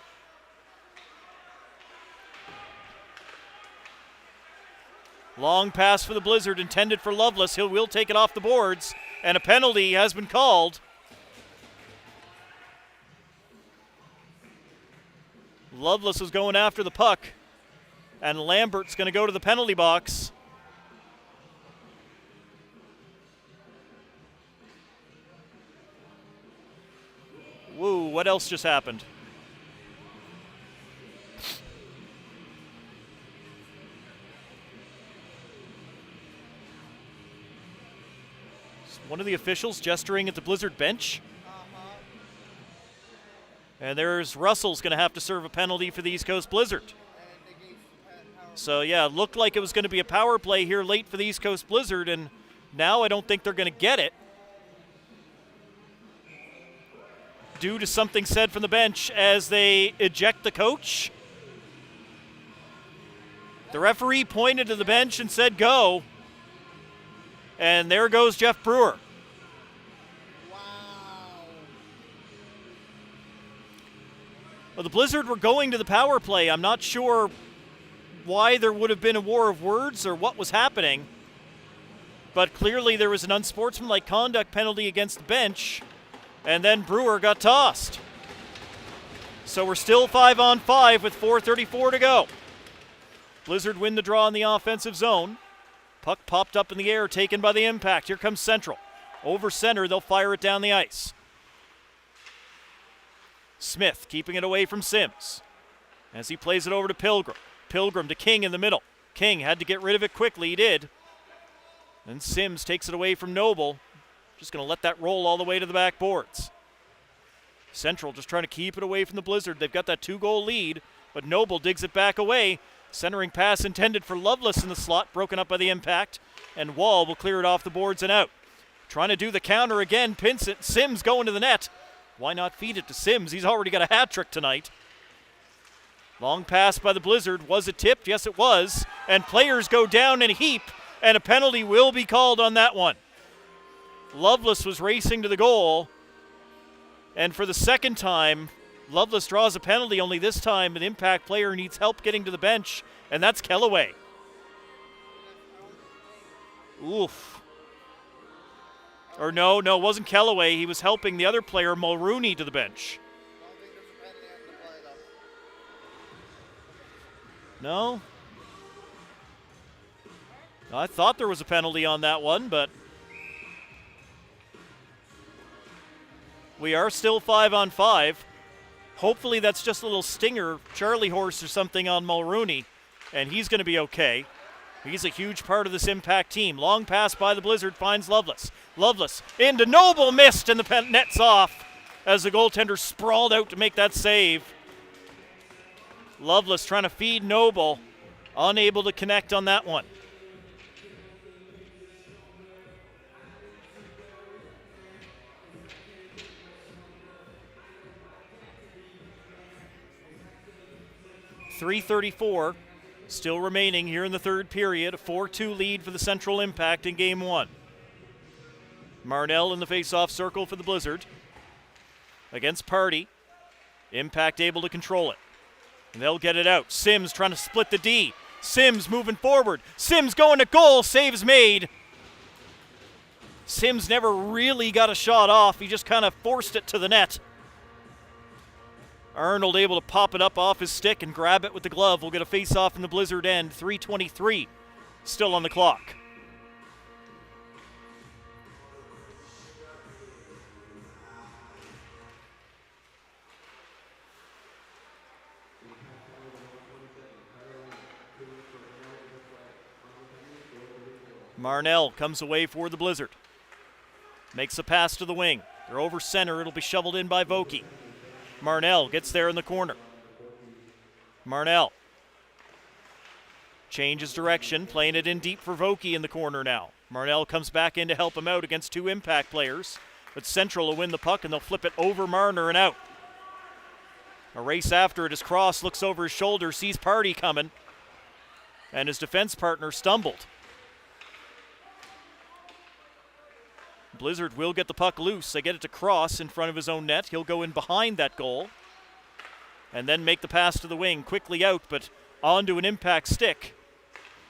Long pass for the Blizzard intended for Loveless. He will take it off the boards, and a penalty has been called. Loveless is going after the puck, and Lambert's going to go to the penalty box. Woo, what else just happened? One of the officials gesturing at the Blizzard bench. And there's Russell's going to have to serve a penalty for the East Coast Blizzard. So, yeah, it looked like it was going to be a power play here late for the East Coast Blizzard, and now I don't think they're going to get it. Due to something said from the bench as they eject the coach. The referee pointed to the bench and said, go. And there goes Jeff Brewer. Well, the Blizzard were going to the power play. I'm not sure why there would have been a war of words or what was happening. But clearly there was an unsportsmanlike conduct penalty against the bench. And then Brewer got tossed. So we're still 5-on-5 with 4:34 to go. Blizzard win the draw in the offensive zone. Puck popped up in the air, taken by the Impact. Here comes Central. Over center, they'll fire it down the ice. Smith keeping it away from Sims as he plays it over to Pilgrim. Pilgrim to King in the middle. King had to get rid of it quickly. He did. And Sims takes it away from Noble. Just going to let that roll all the way to the back boards. Central just trying to keep it away from the Blizzard. They've got that 2-goal lead, but Noble digs it back away. Centering pass intended for Loveless in the slot, broken up by the Impact, and Wall will clear it off the boards and out. Trying to do the counter again, Pinsent. Sims going to the net. Why not feed it to Sims? He's already got a hat trick tonight. Long pass by the Blizzard. Was it tipped? Yes, it was. And players go down in a heap, and a penalty will be called on that one. Loveless was racing to the goal, and for the second time, Loveless draws a penalty, only this time an Impact player needs help getting to the bench, and that's Kellaway. Oof. Or no, it wasn't Kellaway. He was helping the other player, Mulrooney, to the bench. No? I thought there was a penalty on that one, but we are still 5-on-5. Hopefully that's just a little stinger, Charlie horse or something on Mulrooney, and he's going to be okay. He's a huge part of this Impact team. Long pass by the Blizzard finds Loveless. Loveless into Noble, missed, and the net's off as the goaltender sprawled out to make that save. Loveless trying to feed Noble, unable to connect on that one. 3:34 still remaining here in the third period. A 4-2 lead for the Central Impact in Game 1. Marnell in the face-off circle for the Blizzard. Against Party. Impact able to control it. And they'll get it out. Sims trying to split the D. Sims moving forward. Sims going to goal. Saves made. Sims never really got a shot off. He just kind of forced it to the net. Arnold able to pop it up off his stick and grab it with the glove. We'll get a face-off in the Blizzard end. 3:23 still on the clock. Marnell comes away for the Blizzard. Makes a pass to the wing. They're over center. It'll be shoveled in by Vokey. Marnell gets there in the corner. Marnell changes direction, playing it in deep for Vokey in the corner now. Marnell comes back in to help him out against two Impact players. But Central will win the puck, and they'll flip it over Marner and out. A race after it as Cross looks over his shoulder, sees Party coming, and his defense partner stumbled. Blizzard will get the puck loose. They get it to Cross in front of his own net. He'll go in behind that goal and then make the pass to the wing. Quickly out, but onto an Impact stick.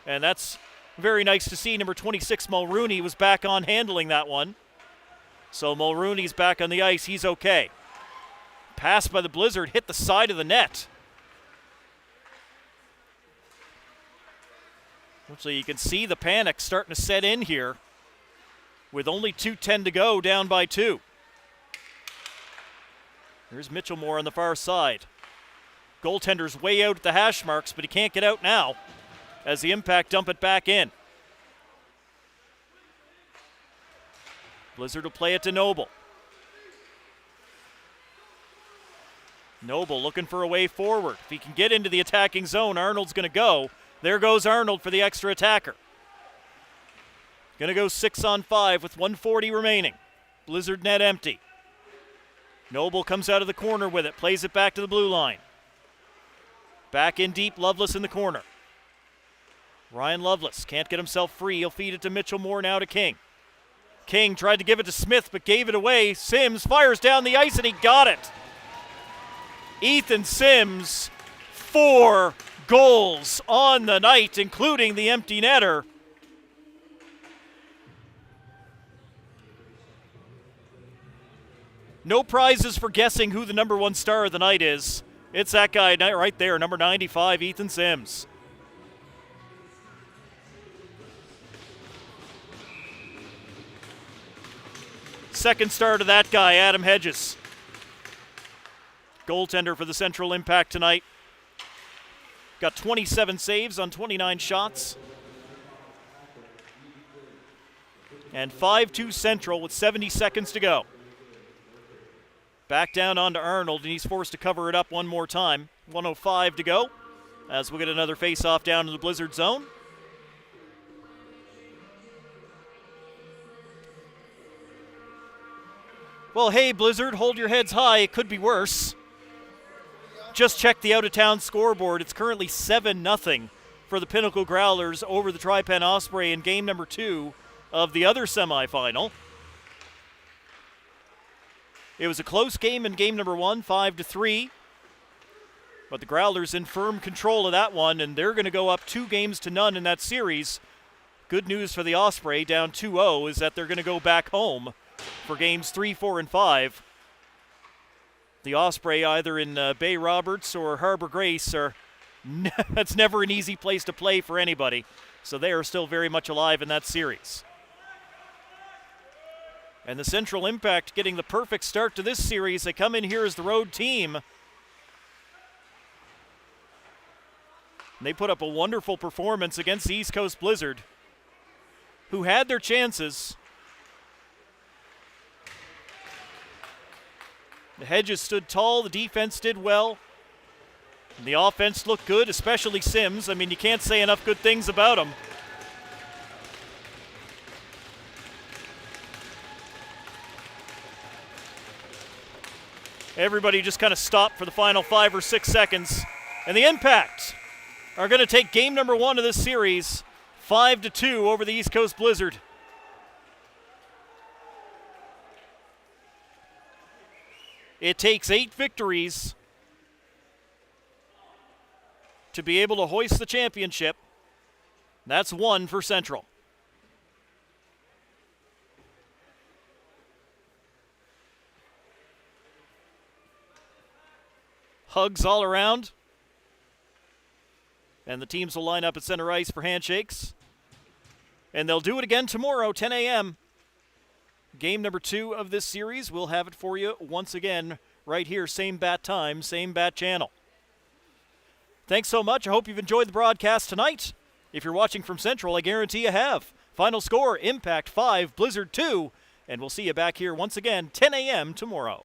And that's very nice to see. Number 26, Mulrooney, was back on handling that one. So Mulrooney's back on the ice. He's okay. Pass by the Blizzard hit the side of the net. So you can see the panic starting to set in here. With only 2:10 to go, down by 2. There's Mitchellmore on the far side. Goaltender's way out at the hash marks, but he can't get out now as the Impact dump it back in. Blizzard will play it to Noble. Noble looking for a way forward. If he can get into the attacking zone, Arnold's going to go. There goes Arnold for the extra attacker. Going to go 6-on-5 with 1:40 remaining. Blizzard net empty. Noble comes out of the corner with it, plays it back to the blue line. Back in deep, Loveless in the corner. Ryan Loveless can't get himself free. He'll feed it to Mitchellmore, now to King. King tried to give it to Smith, but gave it away. Sims fires down the ice, and he got it. Ethan Sims, 4 goals on the night, including the empty netter. No prizes for guessing who the number 1 star of the night is. It's that guy right there, number 95, Ethan Sims. Second star to that guy, Adam Hedges. Goaltender for the Central Impact tonight. Got 27 saves on 29 shots. And 5-2 Central with 70 seconds to go. Back down onto Arnold, and he's forced to cover it up one more time. 1:05 to go as we'll get another face-off down in the Blizzard zone. Well, hey, Blizzard, hold your heads high. It could be worse. Just check the out-of-town scoreboard. It's currently 7-0 for the Pinnacle Growlers over the Tri-Pen Osprey in game number 2 of the other semifinal. It was a close game in game number 1, 5-3. But the Growlers in firm control of that one, and they're going to go up 2-0 in that series. Good news for the Osprey, down 2-0, is that they're going to go back home for games 3, 4, and 5. The Osprey, either in Bay Roberts or Harbor Grace, that's never an easy place to play for anybody. So they are still very much alive in that series. And the Central Impact getting the perfect start to this series. They come in here as the road team. And they put up a wonderful performance against the East Coast Blizzard, who had their chances. The Hedges stood tall. The defense did well. And the offense looked good, especially Sims. I mean, you can't say enough good things about him. Everybody just kind of stopped for the final 5 or 6 seconds. And the Impact are going to take game number 1 of this series 5-2 over the East Coast Blizzard. It takes 8 victories to be able to hoist the championship. That's 1 for Central. Hugs all around. And the teams will line up at center ice for handshakes. And they'll do it again tomorrow, 10 a.m. Game number 2 of this series. We'll have it for you once again right here, same bat time, same bat channel. Thanks so much. I hope you've enjoyed the broadcast tonight. If you're watching from Central, I guarantee you have. Final score, Impact 5, Blizzard 2. And we'll see you back here once again, 10 a.m. tomorrow.